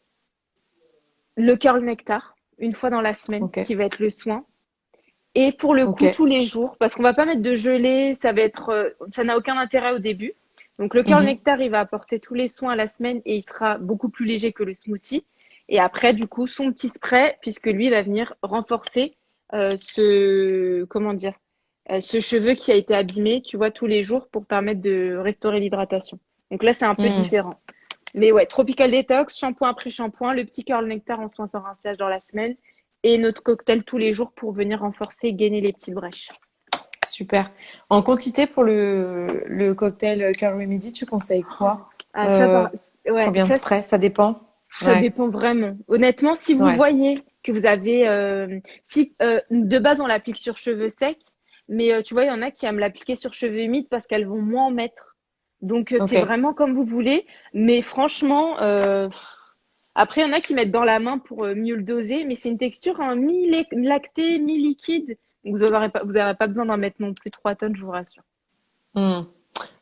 le curl nectar, une fois dans la semaine, Ok, qui va être le soin. Et pour le ok. coup, tous les jours, parce qu'on va pas mettre de gelée, ça n'a aucun intérêt au début. Donc le curl Mhm. nectar, il va apporter tous les soins à la semaine et il sera beaucoup plus léger que le smoothie. Et après, du coup, son petit spray, puisque lui va venir renforcer comment dire, ce cheveu qui a été abîmé, tu vois, tous les jours pour permettre de restaurer l'hydratation. Donc là, c'est un peu Mm. différent. Mais ouais, Tropical Detox, shampoing après shampoing, le petit curl nectar en soins sans rinçage dans la semaine et notre cocktail tous les jours pour venir renforcer et gainer les petites brèches. Super. En quantité pour le cocktail Curl Remedy, tu conseilles quoi? Ah, Euh, ouais, Combien de sprays? Ça dépend. ça Ouais, dépend vraiment. Honnêtement, si vous ouais. voyez que vous avez, si de base on l'applique sur cheveux secs, mais tu vois, il y en a qui aiment l'appliquer sur cheveux humides parce qu'elles vont moins en mettre. Donc Ok. c'est vraiment comme vous voulez. Mais franchement, après, il y en a qui mettent dans la main pour mieux le doser, mais c'est une texture hein, mi-lactée, mi-liquide. Donc vous aurez pas besoin d'en mettre non plus 3 tonnes, je vous rassure. Mm.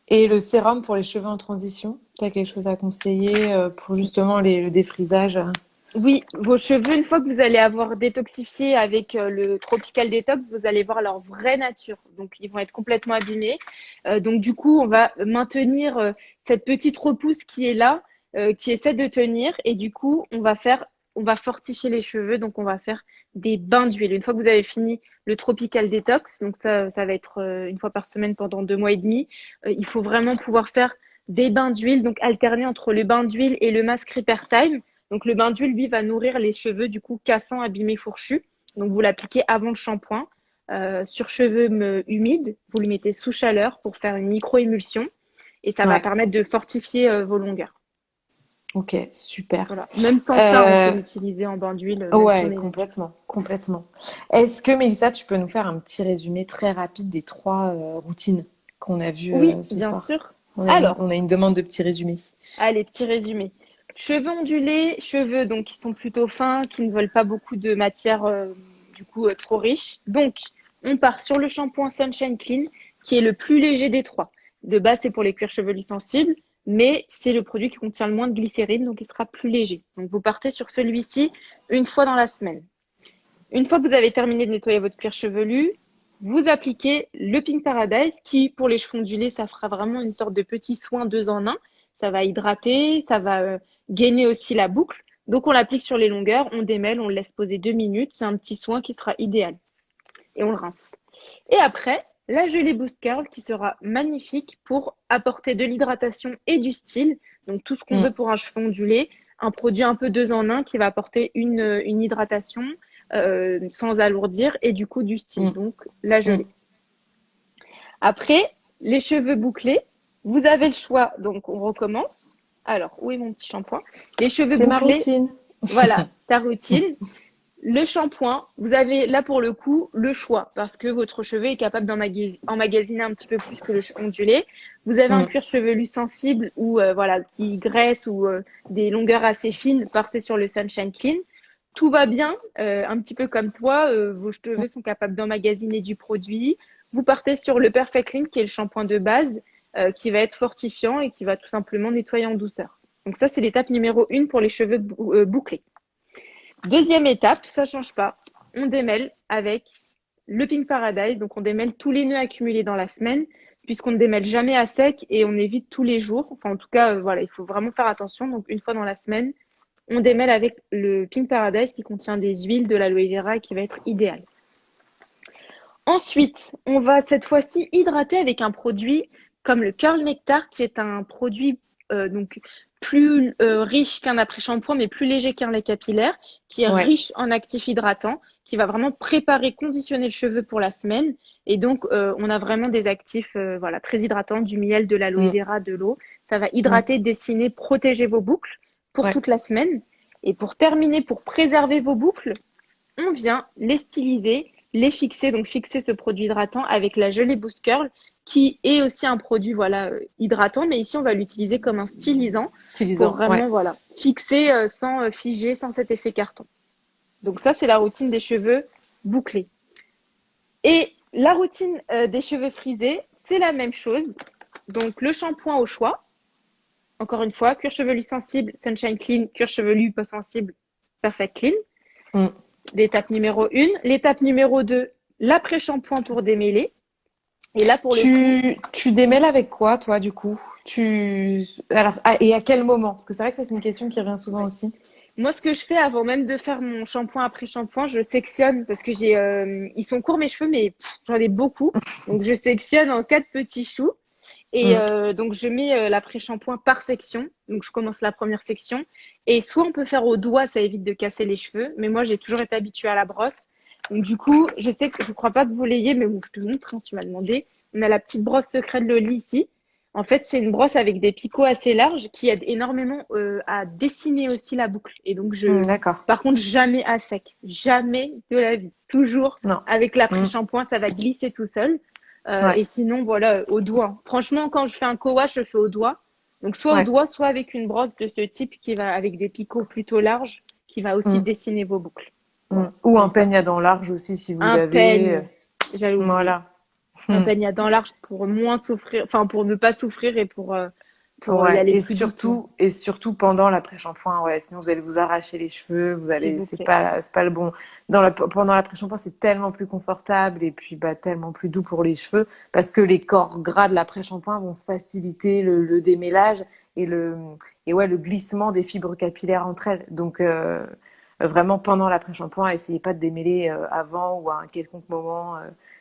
Et le sérum pour les cheveux en transition, tu as quelque chose à conseiller pour justement le défrisage? Oui, vos cheveux, une fois que vous allez avoir détoxifié avec le Tropical Detox, vous allez voir leur vraie nature. Donc, ils vont être complètement abîmés. Donc, du coup, on va maintenir cette petite repousse qui est là, qui essaie de tenir. Et du coup, on va fortifier les cheveux. Donc, on va faire des bains d'huile. Une fois que vous avez fini le Tropical Detox, donc ça va être une fois par semaine pendant 2 mois et demi, il faut vraiment pouvoir faire des bains d'huile, donc alterner entre le bain d'huile et le masque Repair Time. Donc le bain d'huile, lui, va nourrir les cheveux du coup cassants, abîmés, fourchus. Donc vous l'appliquez avant le shampoing. Sur cheveux humides, vous le mettez sous chaleur pour faire une micro-émulsion et ça va Ouais. permettre de fortifier vos longueurs. Ok, super. Voilà. Même sans ça, on peut Euh, l'utiliser en bain d'huile, même si on ouais, est. complètement, complètement. Est-ce que Mélissa, tu peux nous faire un petit résumé très rapide des trois routines qu'on a vues Oui, ce bien soir? sûr. Alors, On a une demande de petit résumé. allez, petit résumé. Cheveux ondulés, cheveux donc qui sont plutôt fins, qui ne veulent pas beaucoup de matière du coup trop riche. Donc, on part sur le shampoing Sunshine Clean, qui est le plus léger des trois. De base, c'est pour les cuirs chevelus sensibles, mais c'est le produit qui contient le moins de glycérine, donc il sera plus léger. Donc, vous partez sur celui-ci une fois dans la semaine. Une fois que vous avez terminé de nettoyer votre cuir chevelu, vous appliquez le Pink Paradise qui, pour les cheveux ondulés, ça fera vraiment une sorte de petit soin deux en un. Ça va hydrater, ça va gainer aussi la boucle. Donc on l'applique sur les longueurs, on démêle, on le laisse poser 2 minutes. C'est un petit soin qui sera idéal. Et on le rince. Et après, la gelée Boost Curl qui sera magnifique pour apporter de l'hydratation et du style. Donc tout ce qu'on Hmm. veut pour un cheveu ondulé. Un produit un peu deux en un qui va apporter une hydratation, sans alourdir et du coup du style. Mm. Donc la Mm. gelée. Après, les cheveux bouclés, vous avez le choix. Donc on recommence. Alors, où est mon petit shampoing? Les cheveux C'est ma bouclés, routine. voilà, ta routine. Le shampoing, vous avez là pour le coup le choix parce que votre cheveu est capable d'emmagasiner un petit peu plus que le ondulé. Vous avez un Mm. cuir chevelu sensible ou voilà qui graisse ou des longueurs assez fines, partez sur le Sunshine Clean. Tout va bien, un petit peu comme toi, vos cheveux sont capables d'emmagasiner du produit. Vous partez sur le Perfect Clean qui est le shampoing de base qui va être fortifiant et qui va tout simplement nettoyer en douceur. Donc ça c'est l'étape numéro 1 pour les cheveux bouclés. Deuxième étape, ça change pas. On démêle avec le Pink Paradise. Donc, on démêle tous les nœuds accumulés dans la semaine, puisqu'on ne démêle jamais à sec et on évite tous les jours. Enfin, en tout cas, voilà, il faut vraiment faire attention. Donc, une fois dans la semaine, on démêle avec le Pink Paradise qui contient des huiles, de l'aloe vera et qui va être idéal. Ensuite, on va cette fois-ci hydrater avec un produit comme le Curl Nectar, qui est un produit donc plus riche qu'un après-shampoing, mais plus léger qu'un lait capillaire, qui est Ouais. riche en actifs hydratants, qui va vraiment préparer, conditionner le cheveu pour la semaine. Et donc, on a vraiment des actifs voilà, très hydratants, du miel, de l'aloe Mm. vera, de l'eau. Ça va Mm. hydrater, dessiner, protéger vos boucles pour Ouais. toute la semaine. Et pour terminer, pour préserver vos boucles, on vient les styliser, les fixer, donc fixer ce produit hydratant avec la gelée Boost Curl, qui est aussi un produit voilà, hydratant, mais ici on va l'utiliser comme un stylisant pour Stylisant. Ouais. vraiment voilà, fixer sans figer, sans cet effet carton. Donc ça, c'est la routine des cheveux bouclés. Et la routine des cheveux frisés, c'est la même chose. Donc le shampoing au choix. Encore une fois, cuir chevelu sensible, Sunshine Clean, cuir chevelu pas sensible, Perfect Clean. Mm. L'étape numéro 1. L'étape numéro 2, l'après-shampoing pour démêler. Et là, pour le coup, Tu démêles avec quoi, toi, du coup? Alors, et à quel moment? Parce que c'est vrai que ça, c'est une question qui revient souvent aussi. moi, ce que je fais avant même de faire mon shampoing après-shampoing, je sectionne parce que ils sont courts mes cheveux, mais j'en ai beaucoup. Donc, je sectionne en 4 petits choux. Et Mm. donc, je mets l'après-shampoing par section. Donc, je commence la première section. Et soit on peut faire au doigt, ça évite de casser les cheveux. Mais moi, j'ai toujours été habituée à la brosse. Donc, du coup, je sais que je ne crois pas que vous l'ayez, mais bon, je te montre, hein, tu m'as demandé. On a la petite brosse secret de Loli ici. En fait, c'est une brosse avec des picots assez larges qui aide énormément à dessiner aussi la boucle. Et donc, Mm, d'accord. par contre, jamais à sec. Jamais de la vie. Toujours Non. avec Mm. l'après-shampoing, ça va glisser tout seul. Ouais. Et sinon, voilà, au doigt. Franchement, quand je fais un co-wash, je fais au doigt. Donc, soit au Ouais. doigt, soit avec une brosse de ce type qui va, avec des picots plutôt larges, qui va aussi Mm. dessiner vos boucles. Mm. Voilà. Ou un Donc, peigne à dents larges aussi, si vous un avez. peigne, j'allais oublier. Voilà. Un Mm. peigne à dents larges pour moins souffrir, enfin, pour ne pas souffrir et pour y Ouais. aller plus doucement, Et surtout pendant l'après-shampoing, ouais. Sinon, vous allez vous arracher les cheveux, s'il vous plaît. c'est pas le bon. Pendant l'après-shampoing, c'est tellement plus confortable et puis, bah, tellement plus doux pour les cheveux parce que les corps gras de l'après-shampoing vont faciliter le démêlage et ouais, le glissement des fibres capillaires entre elles. Donc, vraiment, pendant l'après-shampoing, essayez pas de démêler avant ou à un quelconque moment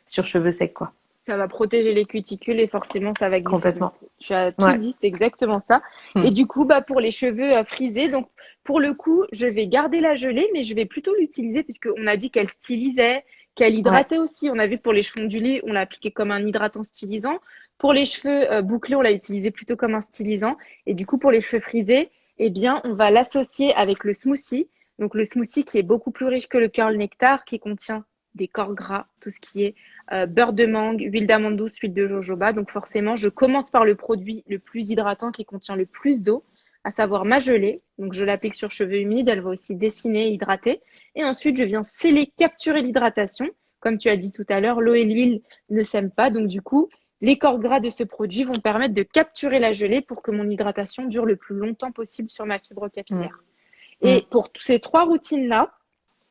sur cheveux secs, quoi. Ça va protéger les cuticules et forcément ça va glisser. Donc Complètement. tu as tout Ouais. dit, c'est exactement ça. Et Hmm. du coup, bah, pour les cheveux frisés, donc pour le coup, je vais garder la gelée, mais je vais plutôt l'utiliser puisqu'on a dit qu'elle stylisait, qu'elle Ouais. hydratait aussi. On a vu que pour les cheveux ondulés, on l'a appliqué comme un hydratant stylisant. Pour les cheveux bouclés, on l'a utilisé plutôt comme un stylisant. Et du coup, pour les cheveux frisés, eh bien, on va l'associer avec le smoothie. Donc le smoothie qui est beaucoup plus riche que le curl nectar, qui contient des corps gras, tout ce qui est beurre de mangue, huile d'amande douce, huile de jojoba. Donc forcément, je commence par le produit le plus hydratant qui contient le plus d'eau, à savoir ma gelée. Donc je l'applique sur cheveux humides, elle va aussi dessiner et hydrater. Et ensuite, je viens sceller, capturer l'hydratation. Comme tu as dit tout à l'heure, l'eau et l'huile ne s'aiment pas. Donc du coup, les corps gras de ce produit vont permettre de capturer la gelée pour que mon hydratation dure le plus longtemps possible sur ma fibre Hmm. capillaire. Hmm. Et pour ces 3 routines-là,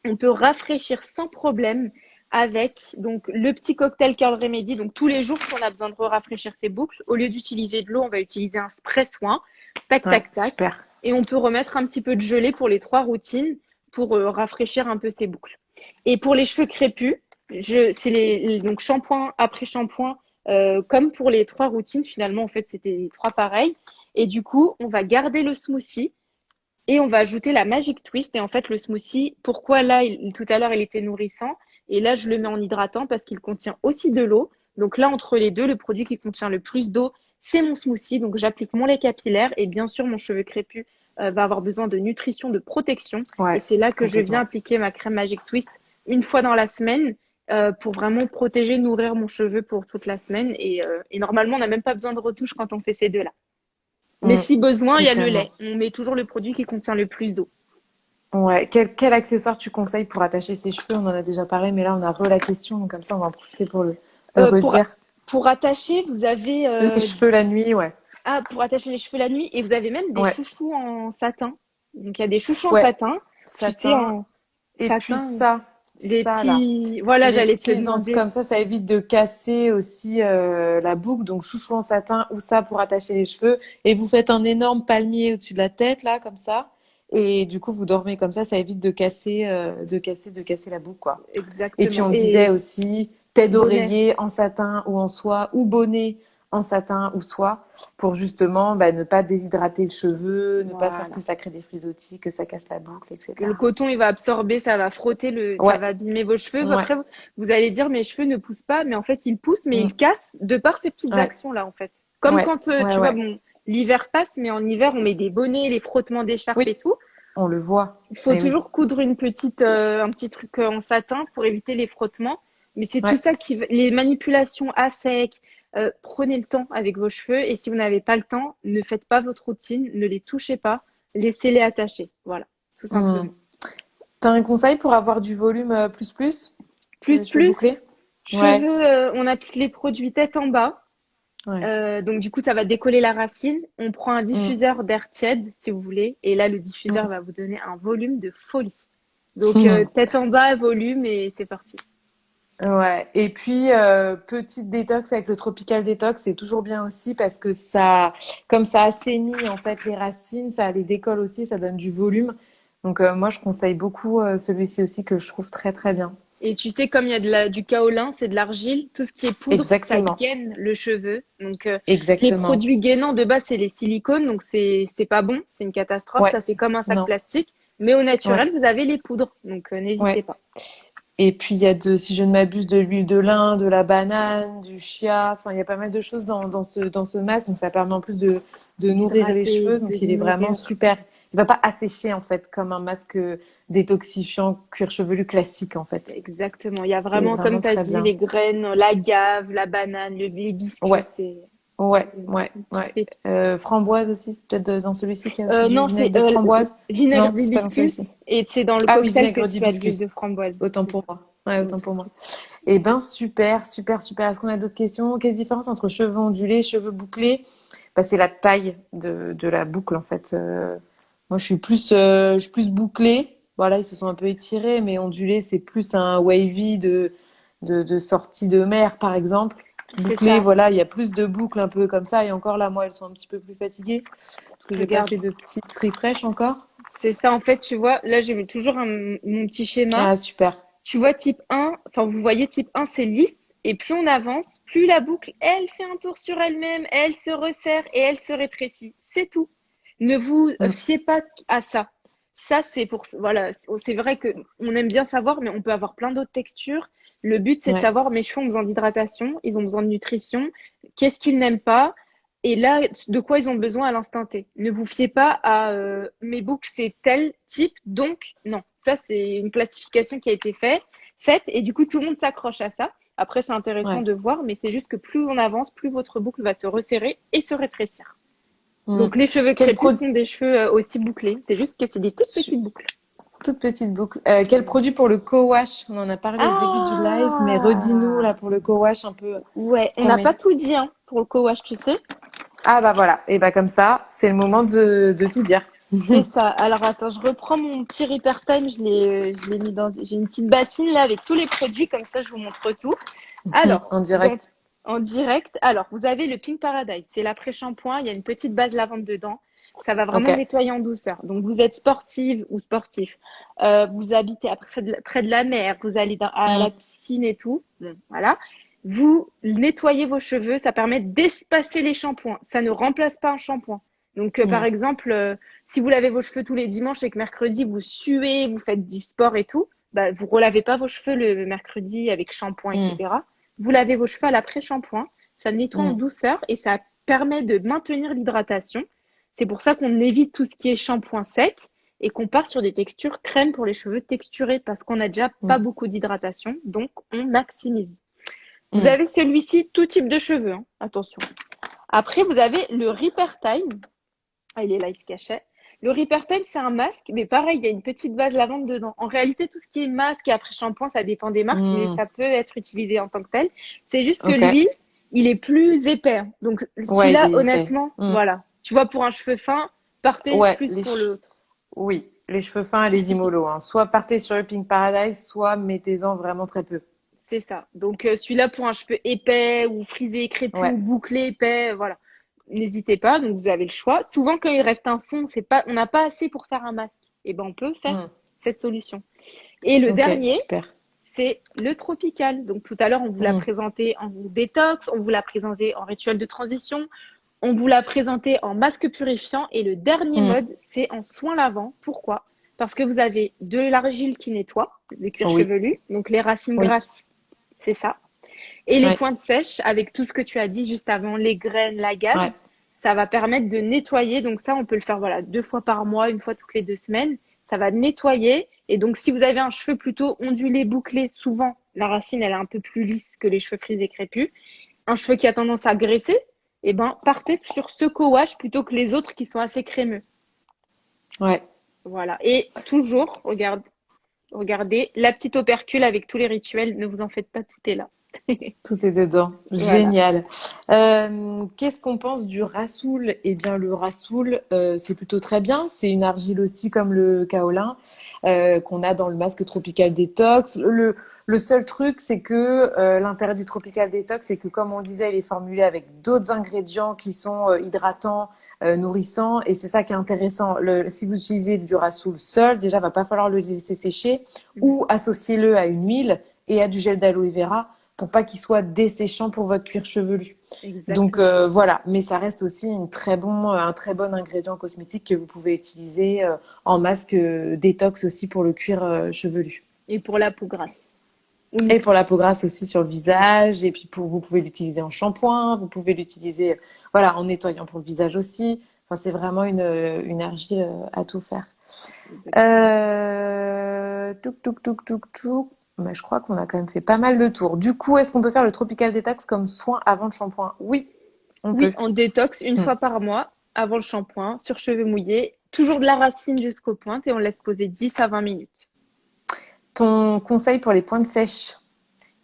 on peut rafraîchir sans problème avec donc le petit cocktail Curl Remedy. Donc tous les jours, si on a besoin de rafraîchir ses boucles, au lieu d'utiliser de l'eau, on va utiliser un spray soin. Tac, Ouais. tac, tac. Super. Et on peut remettre un petit peu de gelée pour les 3 routines pour rafraîchir un peu ses boucles. Et pour les cheveux crépus, c'est donc shampoing après shampoing, comme pour les 3 routines. Finalement, en fait, c'était les 3 pareils. Et du coup, on va garder le smoothie Et on va ajouter la Magic Twist. Et en fait, le smoothie, pourquoi là, tout à l'heure, il était nourrissant. Et là, je le mets en hydratant parce qu'il contient aussi de l'eau. Donc là, entre les deux, le produit qui contient le plus d'eau, c'est mon smoothie. Donc j'applique mon lait capillaire. Et bien sûr, mon cheveu crépus va avoir besoin de nutrition, de protection. Et Ouais, c'est là que je viens complètement. appliquer ma crème Magic Twist une fois dans la semaine pour vraiment protéger, nourrir mon cheveu pour toute la semaine. Et normalement, on n'a même pas besoin de retouche quand on fait ces deux-là. Mais Mm, si besoin, il y a le totalement. lait. On met toujours le produit qui contient le plus d'eau. Ouais, quel accessoire tu conseilles pour attacher ses cheveux? On en a déjà parlé, mais là, on a la question, donc comme ça, on va en profiter pour le Euh, pour, redire. pour attacher, vous avez Les cheveux la nuit, ouais. pour attacher les cheveux la nuit et vous avez même des Ouais, chouchous en satin. Donc il y a des chouchous en ouais, satin, tu sais satin. en Et puis satin, ça des là. petits. Voilà, Les j'allais te petits, demander. comme ça évite de casser aussi la boucle. Donc, chouchou en satin ou ça pour attacher les cheveux. Et vous faites un énorme palmier au-dessus de la tête, là, comme ça. Et du coup, vous dormez comme ça évite de casser la boucle, quoi. Et puis, Exactement. on disait Et aussi tête bonnet. d'oreiller en satin ou en soie, ou bonnet en satin ou soie, pour justement ne pas déshydrater le cheveu, ne pas faire Voilà. que ça crée des frisottis, que ça casse la boucle, Que le etc. coton, il va absorber, ça va frotter ça Ouais, va abîmer vos cheveux. ouais, Après, vous allez dire, mes cheveux ne poussent pas, mais en fait, ils poussent, mais mm, ils cassent de par ces petites ouais, actions-là, en fait. Comme ouais, quand, ouais, tu vois, ouais. bon, l'hiver passe, mais en hiver, on met des bonnets, les frottements d'écharpe et Oui, tout. on le voit. Il faut Mais oui, toujours coudre un petit truc en satin pour éviter les frottements. Mais c'est tout ouais. ça les manipulations à sec. Prenez le temps avec vos cheveux et si vous n'avez pas le temps, ne faites pas votre routine, ne les touchez pas, laissez-les attacher. Voilà, tout Mm. simplement. T'as un conseil pour avoir du volume plus sur Plus, les cheveux plus, bouclés? Ouais, cheveux, on applique les produits tête en bas. ouais. Donc du coup, ça va décoller la racine. On prend un Mm, diffuseur d'air tiède, si vous voulez. Et là, le diffuseur mm. va vous donner un volume de folie. Donc tête en bas, volume et c'est parti. Ouais. Et puis petite détox avec le Tropical Detox, c'est toujours bien aussi parce que comme ça assainit en fait les racines, ça les décolle aussi, ça donne du volume. Donc moi je conseille beaucoup celui-ci aussi que je trouve très très bien. Et tu sais, comme il y a du kaolin, c'est de l'argile, tout ce qui est poudre, ça Exactement, gaine le cheveu. Donc, les exactement. produits gainants de base, c'est les silicones, donc c'est pas bon, c'est une catastrophe, Ouais, ça fait comme un sac non, plastique. Mais au ouais, naturel, vous avez les poudres, donc n'hésitez ouais. pas. Et puis il y a si je ne m'abuse, de l'huile de lin, de la banane, du chia. Enfin, il y a pas mal de choses dans ce masque. Donc ça permet en plus de nourrir les D'hydrater, cheveux. de Donc il est vraiment nourrir. super. Il va pas assécher en fait comme un masque détoxifiant cuir chevelu classique en fait. Exactement. Il y a Il est vraiment, comme vraiment tu as très dit, bien. les graines, la gave, la banane, l'hibiscus, Ouais, c'est ouais, une ouais, petite ouais. pépite. Framboise aussi, c'est peut-être dans celui-ci qu'il y a aussi du Non, vinaigre c'est de framboise. vinaigre Non, c'est pas dans d'hibiscus celui-ci. et c'est dans le Ah oui, cocktail que vinaigre tu as de l'huile de d'hibiscus. framboise. Autant C'est pour ça. moi. Ouais, autant pour moi. Eh ben super, super, super. Est-ce qu'on a d'autres questions? Quelle différence entre cheveux ondulés, cheveux bouclés? Bah, c'est la taille de la boucle en fait. Moi, je suis plus bouclée. Voilà, ils se sont un peu étirés, mais ondulé, c'est plus un wavy de sortie de mer, par exemple. C'est Bouclé, ça. voilà, il y a plus de boucles un peu comme ça. Et encore là, moi, elles sont un petit peu plus fatiguées parce que j'ai pas Regarde. fait de petites refresh encore. C'est ça, en fait, tu vois, là, j'ai mis toujours mon petit schéma. Ah, super. Tu vois, type 1, enfin, vous voyez, type 1, c'est lisse. Et plus on avance, plus la boucle, elle fait un tour sur elle-même, elle se resserre et elle se rétrécit. C'est tout. Ne vous Mm. fiez pas à ça. Ça, voilà, c'est vrai que on aime bien savoir, mais on peut avoir plein d'autres textures. Le but, c'est de Ouais, savoir, mes cheveux ont besoin d'hydratation, ils ont besoin de nutrition. Qu'est-ce qu'ils n'aiment pas? Et là, de quoi ils ont besoin à l'instant T. Ne vous fiez pas à mes boucles, c'est tel type, donc non. Ça, c'est une classification qui a été faite, et du coup, tout le monde s'accroche à ça. Après, c'est intéressant ouais. de voir, mais c'est juste que plus on avance, plus votre boucle va se resserrer et se rétrécir. Mm. Donc, les cheveux Quel crépus pro- sont des cheveux aussi bouclés. C'est juste que c'est des toutes Su- petites boucles. Toute petite boucle. Quel produit pour le co-wash? On en a parlé au début du live, mais redis-nous Ah! là pour le co-wash un peu Ouais, ce on qu'on n'a met. pas tout dit hein, pour le co-wash, tu sais. Ah bah voilà. Et bah comme ça, c'est le moment de tout dire. C'est ça. Alors attends, je reprends mon petit Repair Time. Je l'ai mis j'ai une petite bassine là avec tous les produits, comme ça je vous montre tout. Alors, En direct. en direct, alors vous avez le Pink Paradise, c'est l'après-shampoing, il y a une petite base lavande dedans. Ça va Ok. vraiment nettoyer en douceur. Donc vous êtes sportive ou sportif, vous habitez près de la mer, vous allez à la Mm. piscine et tout. Bon, voilà. Vous nettoyez vos cheveux, ça permet d'espacer les shampoings. Ça ne remplace pas un shampoing. Donc, par Mm. exemple, si vous lavez vos cheveux tous les dimanches et que mercredi, vous suez, vous faites du sport et tout, bah, vous relavez pas vos cheveux le mercredi avec shampoing, Mm. etc. Vous lavez vos cheveux à l'après-shampoing. Ça nettoie en Mm. douceur et ça permet de maintenir l'hydratation. C'est pour ça qu'on évite tout ce qui est shampoing sec et qu'on part sur des textures crème pour les cheveux texturés parce qu'on n'a déjà pas Mm. beaucoup d'hydratation. Donc, on maximise. Vous Mm. avez celui-ci, tout type de cheveux, hein, attention. Après, vous avez le Repair Time. Ah, il est là, il se cachait. Le Repair Time, c'est un masque, mais pareil, il y a une petite base lavande dedans. En réalité, tout ce qui est masque et après shampoing, ça dépend des marques, mais Mm. ça peut être utilisé en tant que tel. C'est juste que Ok. lui, il est plus épais, hein. Donc, Ouais, il celui-là, est épais. honnêtement, Mm. voilà. Tu vois, pour un cheveu fin, partez Ouais, plus pour l'autre. oui, les cheveux fins et les immolos, hein. Soit partez sur le Pink Paradise, soit mettez-en vraiment très peu. C'est ça. Donc, celui-là, pour un cheveu épais ou frisé, crépus ou Ouais. bouclé épais, voilà. N'hésitez pas, donc vous avez le choix. Souvent, quand il reste un fond, c'est pas, on n'a pas assez pour faire un masque. Et ben, on peut faire Mm. cette solution. Et le Ok, dernier, super. c'est le tropical. Donc, tout à l'heure, on vous l'a Mm. présenté en détox, on vous l'a présenté en rituel de transition, on vous l'a présenté en masque purifiant. Et le dernier Mm. mode, c'est en soin lavant. Pourquoi? Parce que vous avez de l'argile qui nettoie, le cuir Oui, chevelu, donc les racines oui, grasses, c'est ça. Et les ouais, pointes sèches, avec tout ce que tu as dit juste avant, les graines, la gaze, ouais. ça va permettre de nettoyer. Donc ça, on peut le faire voilà 2 fois par mois, une fois toutes les 2 semaines. Ça va nettoyer. Et donc, si vous avez un cheveu plutôt ondulé, bouclé, souvent, la racine, elle est un peu plus lisse que les cheveux frisés crépus. Un cheveu qui a tendance à graisser, eh ben, partez sur ce co-wash plutôt que les autres qui sont assez crémeux. Ouais. Voilà. Et toujours, regardez la petite opercule avec tous les rituels. Ne vous en faites pas, tout est là. Tout est dedans. Voilà. Génial. Qu'est-ce qu'on pense du rassoul? Eh bien, le rassoul, c'est plutôt très bien. C'est une argile aussi comme le kaolin qu'on a dans le masque Tropical Detox. Le seul truc, c'est que l'intérêt du Tropical Detox, c'est que comme on le disait, il est formulé avec d'autres ingrédients qui sont hydratants, nourrissants. Et c'est ça qui est intéressant. Si vous utilisez du rassoul seul, déjà, il va pas falloir le laisser sécher ou associez-le à une huile et à du gel d'aloe vera pour pas qu'il soit desséchant pour votre cuir chevelu. Donc Exactement. voilà, mais ça reste aussi un très bon ingrédient cosmétique que vous pouvez utiliser en masque détox aussi pour le cuir chevelu. Et pour la peau grasse. Et Oui, pour la peau grasse aussi sur le visage, et puis vous pouvez l'utiliser en shampoing, vous pouvez l'utiliser voilà, en nettoyant pour le visage aussi. Enfin, c'est vraiment une argile à tout faire. exactement. Touk, touk, touk, touk, touk. Mais je crois qu'on a quand même fait pas mal de tours. Du coup, est-ce qu'on peut faire le Tropical Detox comme soin avant le shampoing? Oui, on Oui, peut. on détoxe une Hmm. fois par mois avant le shampoing, sur cheveux mouillés, toujours de la racine jusqu'aux pointes et on laisse poser 10 à 20 minutes. Ton conseil pour les pointes sèches?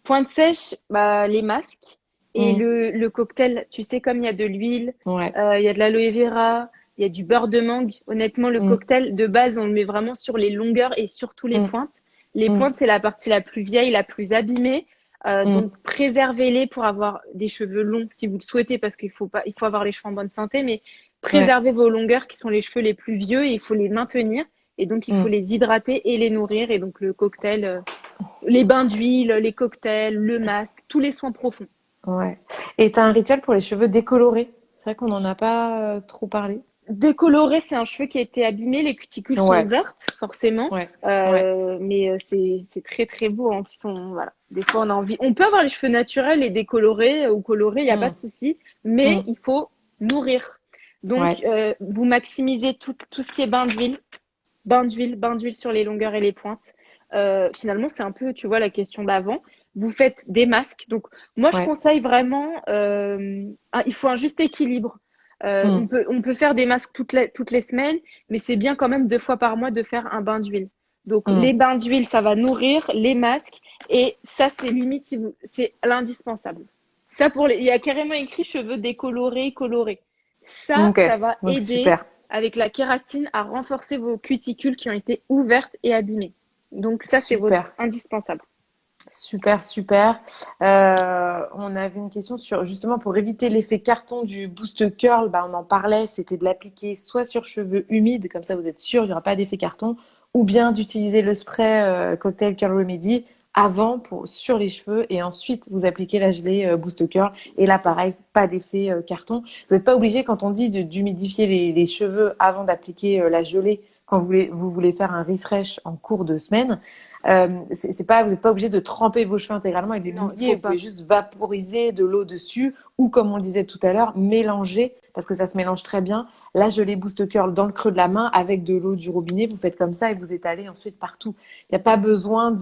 Pointe sèche, bah, les masques et Hmm. le cocktail. Tu sais, comme il y a de l'huile, Ouais. il y a de l'aloe vera, il y a du beurre de mangue. Honnêtement, le Hmm. cocktail, de base, on le met vraiment sur les longueurs et surtout les Hmm. pointes. Les Hmm. pointes, c'est la partie la plus vieille, la plus abîmée. Hmm. Donc, préservez-les pour avoir des cheveux longs si vous le souhaitez, parce qu'il faut pas, il faut avoir les cheveux en bonne santé, mais Ouais. préservez vos longueurs qui sont les cheveux les plus vieux et il faut les maintenir. Et donc, il faut Hmm. les hydrater et les nourrir. Et donc, le cocktail, les bains d'huile, les cocktails, le masque, tous les soins profonds. Ouais. Et t'as un rituel pour les cheveux décolorés? C'est vrai qu'on n'en a pas trop parlé. Décoloré, c'est un cheveu qui a été abîmé, les cuticules sont Ouais. ouvertes, forcément. Ouais. Ouais. Mais c'est très très beau. En plus, voilà. Des fois, on a envie. On peut avoir les cheveux naturels et décolorés ou colorés, il n'y a pas Hmm. de souci. Mais Hmm. il faut nourrir. Donc, Ouais. vous maximisez tout ce qui est bain d'huile sur les longueurs et les pointes. Finalement, c'est un peu, tu vois, la question d'avant. Vous faites des masques. Donc, moi, je Ouais. conseille vraiment, il faut un juste équilibre. Hmm. On peut faire des masques toutes les semaines, mais c'est bien quand même 2 fois par mois de faire un bain d'huile. Donc, Hmm. les bains d'huile, ça va nourrir les masques. Et ça, c'est limite, c'est l'indispensable. Ça, il y a carrément écrit cheveux décolorés, colorés. Ça, Ok. ça va Donc aider super. avec la kératine à renforcer vos cuticules qui ont été ouvertes et abîmées. Donc ça, c'est votre Super. indispensable. Super, super. On avait une question sur justement pour éviter l'effet carton du boost curl. Bah, on en parlait, c'était de l'appliquer soit sur cheveux humides, comme ça vous êtes sûr, il n'y aura pas d'effet carton, ou bien d'utiliser le spray Cocktail Curl Remedy sur les cheveux et ensuite vous appliquez la gelée Boost Curl. Et là, pareil, pas d'effet carton. Vous n'êtes pas obligé, quand on dit d'humidifier les cheveux avant d'appliquer la gelée, quand vous voulez faire un refresh en cours de semaine. C'est pas, vous n'êtes pas obligé de tremper vos cheveux intégralement et de les Non, il mouiller. faut Vous pouvez pas. juste vaporiser de l'eau dessus ou, comme on le disait tout à l'heure, mélanger, parce que ça se mélange très bien. Là, je les Boost Curl dans le creux de la main avec de l'eau du robinet. Vous faites comme ça et vous étalez ensuite partout. Il n'y a pas besoin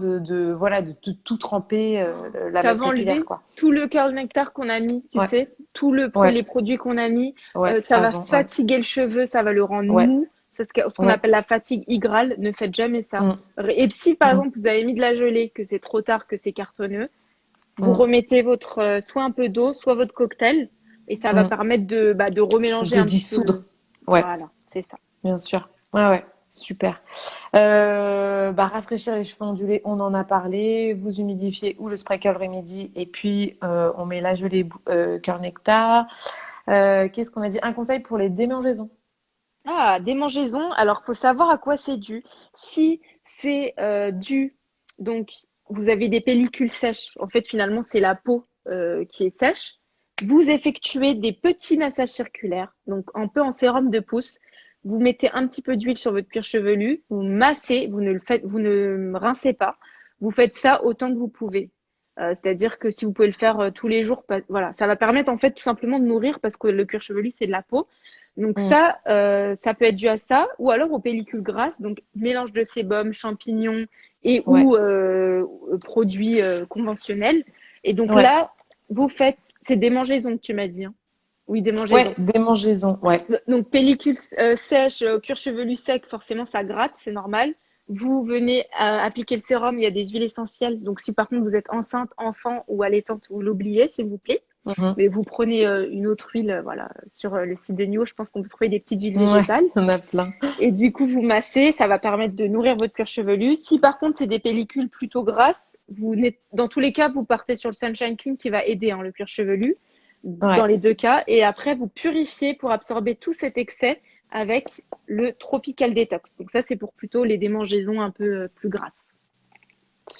voilà, de tout tremper la Ça va masse capillaire, enlever quoi. tout le curl nectar qu'on a mis, tu Ouais, sais, ouais, les produits qu'on a mis. ouais, Ça va avant, ouais, fatiguer le cheveu, ça va le rendre ouais, mou. C'est ce qu'on ouais. appelle la fatigue hygrale. Ne faites jamais ça. Mm, Et si par mm, exemple vous avez mis de la gelée, que c'est trop tard, que c'est cartonneux, vous mm, remettez votre soit un peu d'eau, soit votre cocktail, et ça va mm. permettre de remélanger De un petit peu dissoudre. le. Ouais, Voilà, c'est ça. bien sûr. Ouais, ouais, super. Rafraîchir les cheveux ondulés, on en a parlé. Vous humidifiez ou le spray curl remedy et puis on met la gelée curl nectar. Qu'est-ce qu'on a dit? Un conseil pour les démangeaisons. Ah, démangeaison. Alors, faut savoir à quoi c'est dû. Si c'est dû, donc vous avez des pellicules sèches. En fait, finalement, c'est la peau qui est sèche. Vous effectuez des petits massages circulaires, donc un peu en sérum de pouce. Vous mettez un petit peu d'huile sur votre cuir chevelu. Vous massez. Vous ne rincez pas. Vous faites ça autant que vous pouvez. C'est-à-dire que si vous pouvez le faire tous les jours, voilà, ça va permettre en fait tout simplement de nourrir parce que le cuir chevelu c'est de la peau. Donc Mm. ça peut être dû à ça, ou alors aux pellicules grasses, donc mélange de sébum, champignons et Ouais, ou produits conventionnels. Et donc ouais, là, vous faites, c'est démangeaisons que tu m'as dit, hein. Oui, ouais, démangeaisons. démangeaisons. Ouais. Donc pellicule sèche, cuir chevelu sec, forcément ça gratte, c'est normal. Vous venez appliquer le sérum, il y a des huiles essentielles. Donc si par contre vous êtes enceinte, enfant ou allaitante, vous l'oubliez, s'il vous plaît. Mhm. Mais vous prenez une autre huile, voilà, sur le site de Nio, je pense qu'on peut trouver des petites huiles Ouais, végétales. on a plein. Et du coup, vous massez, ça va permettre de nourrir votre cuir chevelu. Si par contre c'est des pellicules plutôt grasses, dans tous les cas, vous partez sur le Sunshine Clean qui va aider, hein, le cuir chevelu, dans Ouais, les deux cas. Et après, vous purifiez pour absorber tout cet excès avec le Tropical Detox. Donc ça, c'est pour plutôt les démangeaisons un peu plus grasses.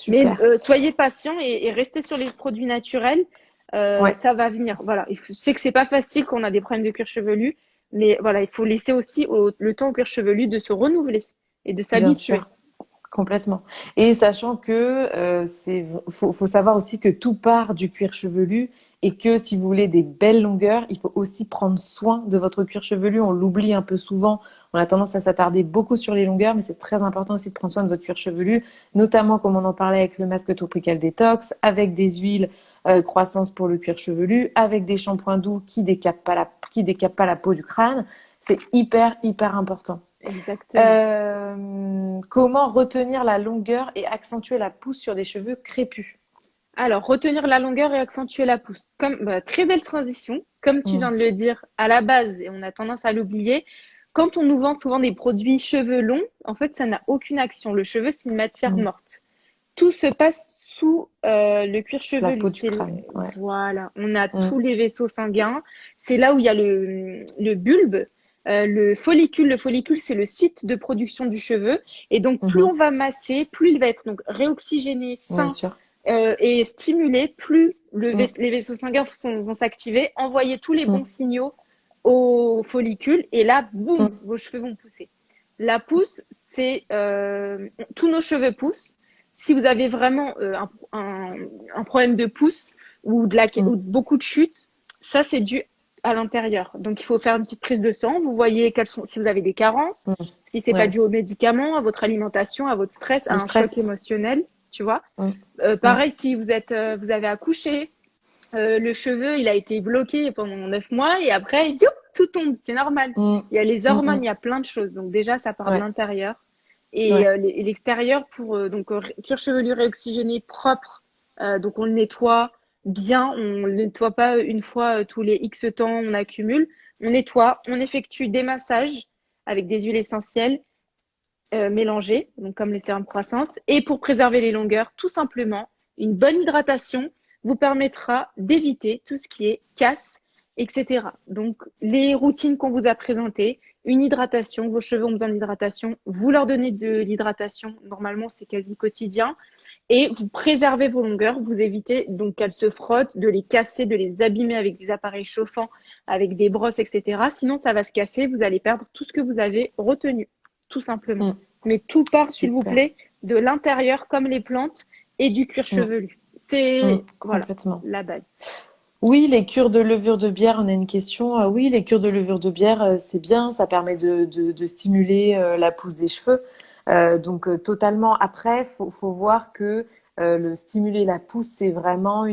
Mais super. soyez patient et restez sur les produits naturels. Ouais, Ça va venir. Voilà. Je sais que c'est pas facile quand on a des problèmes de cuir chevelu, mais voilà, il faut laisser aussi le temps au cuir chevelu de se renouveler et de bien s'habituer. sûr. Complètement. Et sachant que faut savoir aussi que tout part du cuir chevelu et que si vous voulez des belles longueurs, il faut aussi prendre soin de votre cuir chevelu. On l'oublie un peu souvent. On a tendance à s'attarder beaucoup sur les longueurs, mais c'est très important aussi de prendre soin de votre cuir chevelu, notamment comme on en parlait avec le masque Tropical Detox, avec des huiles croissance pour le cuir chevelu, avec des shampoings doux qui décapent pas la peau du crâne. C'est hyper, hyper important. Exactement. Comment retenir la longueur et accentuer la pousse sur des cheveux crépus? Alors, retenir la longueur et accentuer la pousse. Très belle transition. Comme tu Mm, viens de le dire, à la base, et on a tendance à l'oublier, quand on nous vend souvent des produits cheveux longs, en fait, ça n'a aucune action. Le cheveu, c'est une matière mm. morte. Tout se passe sous le cuir La chevelu. peau du crâne, ouais. Voilà, on a Mm, tous les vaisseaux sanguins. C'est là où il y a le bulbe, le follicule. Le follicule, c'est le site de production du cheveu. Et donc, plus mhm. on va masser, plus il va être donc réoxygéné, Bien sain sûr. et stimulé, plus Mm, les vaisseaux sanguins vont s'activer, envoyer tous les bons mm, signaux au follicule. Et là, boum, mm, vos cheveux vont pousser. La pousse, c'est tous nos cheveux poussent. Si vous avez vraiment un problème de pousse ou mm, beaucoup de chutes, ça c'est dû à l'intérieur. Donc il faut faire une petite prise de sang. Vous voyez si vous avez des carences, mm. si c'est pas Ouais. dû aux médicaments, à votre alimentation, à votre stress, à Le un choc stress. émotionnel, tu vois. Mm, mm, Pareil, si vous avez accouché, le cheveu il a été bloqué pendant 9 mois et après, youp, tout tombe, c'est normal. mm, Il y a les mm, hormones, mm. il y a plein de choses. Donc déjà, ça part de Ouais. l'intérieur. Et Ouais. l'extérieur pour cuir chevelu réoxygéné propre. Donc on le nettoie bien, on le nettoie pas une fois tous les X temps, on accumule. On nettoie, on effectue des massages avec des huiles essentielles mélangées, donc comme les sérums croissance. Et pour préserver les longueurs, tout simplement, une bonne hydratation vous permettra d'éviter tout ce qui est casse, etc. Donc les routines qu'on vous a présentées, une hydratation, vos cheveux ont besoin d'hydratation, vous leur donnez de l'hydratation, normalement c'est quasi quotidien, Et vous préservez vos longueurs, vous évitez donc qu'elles se frottent, de les casser, de les abîmer avec des appareils chauffants, avec des brosses, etc. Sinon, ça va se casser, vous allez perdre tout ce que vous avez retenu, tout simplement. Mm. Mais tout part, s'il vous Super. plaît, de l'intérieur, comme les plantes, et du cuir Mm. chevelu. C'est, voilà, Complètement. la base. Oui, les cures de levure de bière, on a une question. Oui, les cures de levure de bière, c'est bien, ça permet de stimuler la pousse des cheveux. Donc totalement. Après, faut voir que le stimuler la pousse, c'est vraiment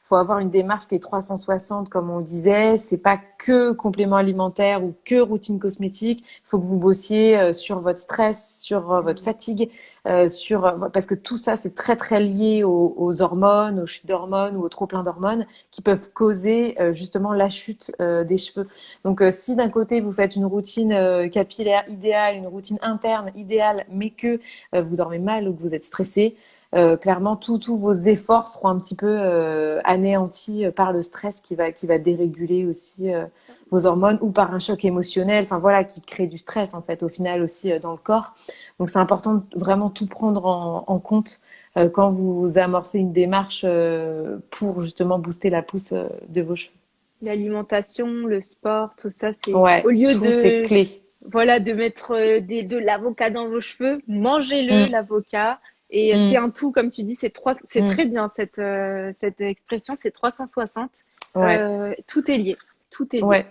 faut avoir une démarche qui est 360, comme on disait. C'est pas que complément alimentaire ou que routine cosmétique. Il faut que vous bossiez sur votre stress, sur votre fatigue, parce que tout ça, c'est très très lié aux hormones, aux chutes d'hormones ou au trop plein d'hormones qui peuvent causer justement la chute des cheveux. Donc, si d'un côté vous faites une routine capillaire idéale, une routine interne idéale, mais que vous dormez mal ou que vous êtes stressé, clairement, tous vos efforts seront un petit peu anéantis par le stress qui va déréguler aussi vos hormones ou par un choc émotionnel, enfin voilà, qui crée du stress en fait au final aussi dans le corps. Donc, c'est important de vraiment tout prendre en compte quand vous amorcez une démarche pour justement booster la pousse de vos cheveux. L'alimentation, le sport, tout ça, c'est au Ouais, lieu tout c'est de, clé. voilà, de mettre de l'avocat dans vos cheveux, mangez-le, Mm, l'avocat. Et c'est mm, un tout, comme tu dis, c'est mm. très bien cette expression, c'est 360. Ouais, Tout est lié, tout est lié. ouais.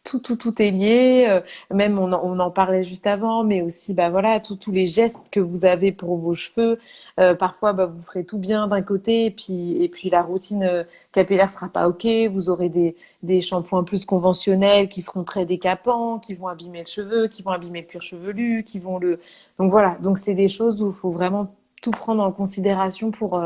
Tout est lié. Même on en parlait juste avant, mais aussi bah voilà tous les gestes que vous avez pour vos cheveux. Parfois bah vous ferez tout bien d'un côté et puis la routine capillaire sera pas ok. Vous aurez des shampoings plus conventionnels qui seront très décapants, qui vont abîmer le cheveu, qui vont abîmer le cuir chevelu, qui vont le. Donc voilà. Donc c'est des choses où il faut vraiment tout prendre en considération pour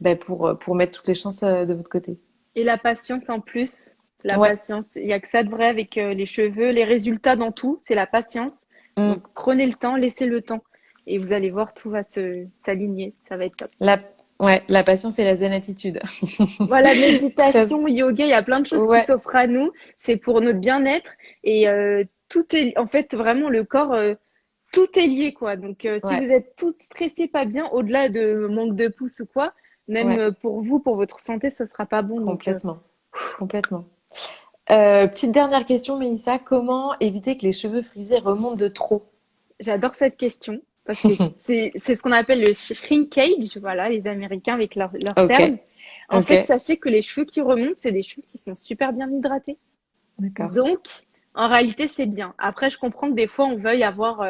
mettre toutes les chances de votre côté. Et la patience en plus, la Ouais. patience, il n'y a que ça de vrai avec les cheveux, les résultats dans tout, c'est la patience. Mm. Donc prenez le temps, laissez le temps. Et vous allez voir, tout va s'aligner, ça va être top. La, ouais, la patience et la zen attitude. Voilà, Très, méditation, yoga, il y a plein de choses qui ouais, s'offrent à nous. C'est pour notre bien-être. Et tout est, en fait, vraiment, le corps, tout est lié, quoi. Donc, si vous ouais, êtes tout stressé, pas bien, au-delà de manque de pouce ou quoi, même ouais, pour vous, pour votre santé, ce sera pas bon. Donc, complètement, complètement. Petite dernière question, Mélissa, comment éviter que les cheveux frisés remontent de trop? j'adore cette question parce que c'est ce qu'on appelle le shrinkage, voilà, les Américains avec leur Ok, terme. En ok, fait, sachez que les cheveux qui remontent, c'est des cheveux qui sont super bien hydratés. d'accord. Donc, en réalité, c'est bien. Après, je comprends que des fois, on veuille avoir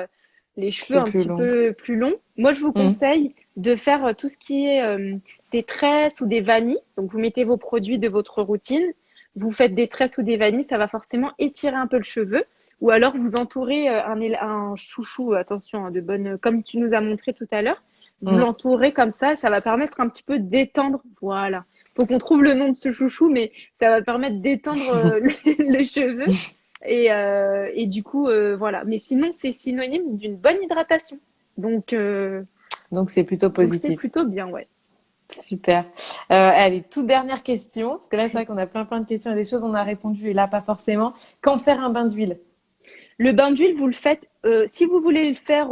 les cheveux Cheveux un plus petit longs. peu plus longs. Moi, je vous Hmm, conseille de faire tout ce qui est des tresses ou des vanilles. Donc, vous mettez vos produits de votre routine, vous faites des tresses ou des vanilles, ça va forcément étirer un peu le cheveu. Ou alors, vous entourez un chouchou, attention, hein, de bonne, comme tu nous as montré tout à l'heure. Vous hmm. l'entourez comme ça va permettre un petit peu d'étendre. Voilà. Faut qu'on trouve le nom de ce chouchou, mais ça va permettre d'étendre le cheveu. Et du coup, voilà. Mais sinon, c'est synonyme d'une bonne hydratation. Donc, euh, Donc c'est plutôt donc c'est positif. plutôt bien, ouais. Super. Allez, toute dernière question, parce que là c'est vrai qu'on a plein de questions et des choses on a répondu et là pas forcément. Quand faire un bain d'huile? Le bain d'huile, vous le faites, si vous voulez le faire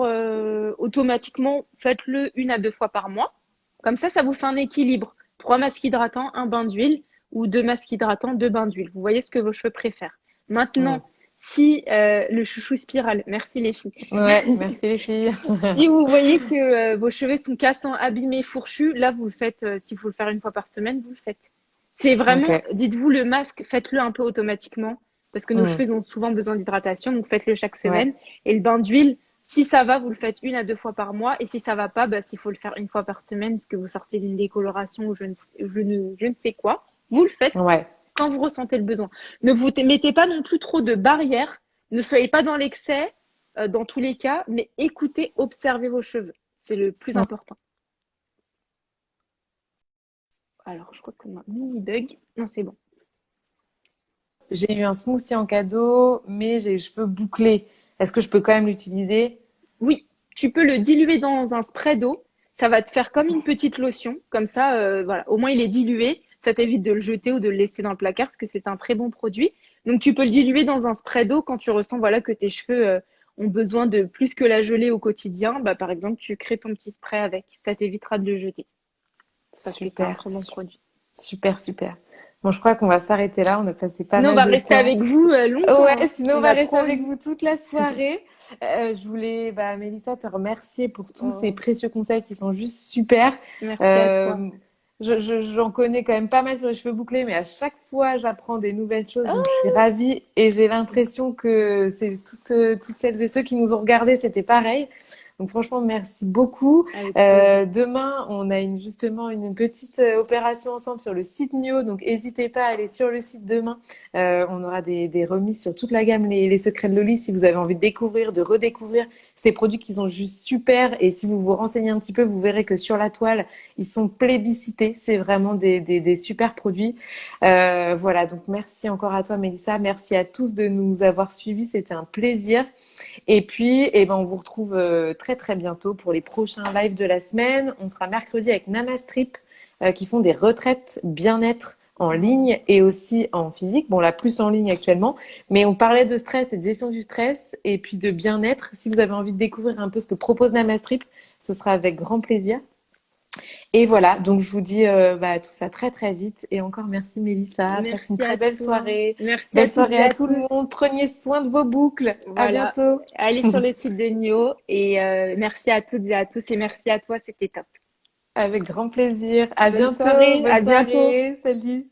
automatiquement, faites-le 1 à 2 fois par mois. Comme ça vous fait un équilibre. 3 masques hydratants, un bain d'huile, ou 2 masques hydratants, 2 bains d'huile. Vous voyez ce que vos cheveux préfèrent. Hmm. Maintenant, si le chouchou spiral, merci les filles. Ouais, merci les filles. Si vous voyez que vos cheveux sont cassants, abîmés, fourchus, là, vous le faites, s'il faut le faire 1 fois par semaine, vous le faites. C'est vraiment, Ok. dites-vous, le masque, faites-le un peu automatiquement, parce que nos Hmm. cheveux ont souvent besoin d'hydratation, donc faites-le chaque Ouais. semaine. Et le bain d'huile, si ça va, vous le faites 1 à 2 fois par mois, et si ça va pas, bah, s'il faut le faire 1 fois par semaine, parce que vous sortez d'une décoloration ou je ne sais quoi, vous le faites Ouais. quand vous ressentez le besoin. Ne vous mettez pas non plus trop de barrières, ne soyez pas dans l'excès dans tous les cas, mais écoutez, observez vos cheveux. C'est le plus Hmm. important. Alors, je crois qu'on a un mini bug. Non, c'est bon. J'ai eu un smoothie en cadeau, mais j'ai les cheveux bouclés. Est-ce que je peux quand même l'utiliser? Oui, tu peux le diluer dans un spray d'eau. Ça va te faire comme une petite lotion. Comme ça, voilà. Au moins, il est dilué. Ça t'évite de le jeter ou de le laisser dans le placard parce que c'est un très bon produit. Donc, tu peux le diluer dans un spray d'eau quand tu ressens voilà, que tes cheveux ont besoin de plus que la gelée au quotidien, bah, par exemple, tu crées ton petit spray avec. Ça t'évitera de le jeter parce que c'est un Super, très bon produit. super, super. Bon, je crois qu'on va s'arrêter là. On a passé pas Sinon, on mal va de rester temps. avec vous longtemps, Ouais, hein. sinon on On va a rester trop avec envie. vous toute la soirée. Je voulais, bah, Mélissa, te remercier pour tous ces Oh, précieux conseils qui sont juste super. merci à toi. Euh, j'en connais quand même pas mal sur les cheveux bouclés, mais à chaque fois j'apprends des nouvelles choses, donc je suis ravie et j'ai l'impression que c'est toutes celles et ceux qui nous ont regardés, c'était pareil. Donc franchement, merci beaucoup. Avec plaisir. Demain, on a justement une petite opération ensemble sur le site Mio, donc n'hésitez pas à aller sur le site demain. On aura des remises sur toute la gamme les secrets de Loli si vous avez envie de découvrir, de redécouvrir ces produits qui sont juste super. Et si vous vous renseignez un petit peu, vous verrez que sur la toile, ils sont plébiscités. C'est vraiment des super produits. Voilà, donc merci encore à toi, Mélissa. Merci à tous de nous avoir suivis. C'était un plaisir. Et puis, eh ben, on vous retrouve très très bientôt pour les prochains lives de la semaine. On sera mercredi avec Namastrip qui font des retraites bien-être en ligne et aussi en physique. Bon, là, plus en ligne actuellement. Mais on parlait de stress et de gestion du stress et puis de bien-être. Si vous avez envie de découvrir un peu ce que propose Namastrip, ce sera avec grand plaisir. Et voilà, donc je vous dis bah, tout ça très très vite. Et encore merci Mélissa. Passe une Merci très à belle toi. soirée. Merci à Belle toutes soirée et à à tout le tous. monde. Prenez soin de vos boucles. À Voilà. bientôt. Allez sur le site de Nio et merci à toutes et à tous et merci à toi, c'était top. Avec grand plaisir. À Bonne bientôt. soirée, Bonne à bientôt. soirée. Salut.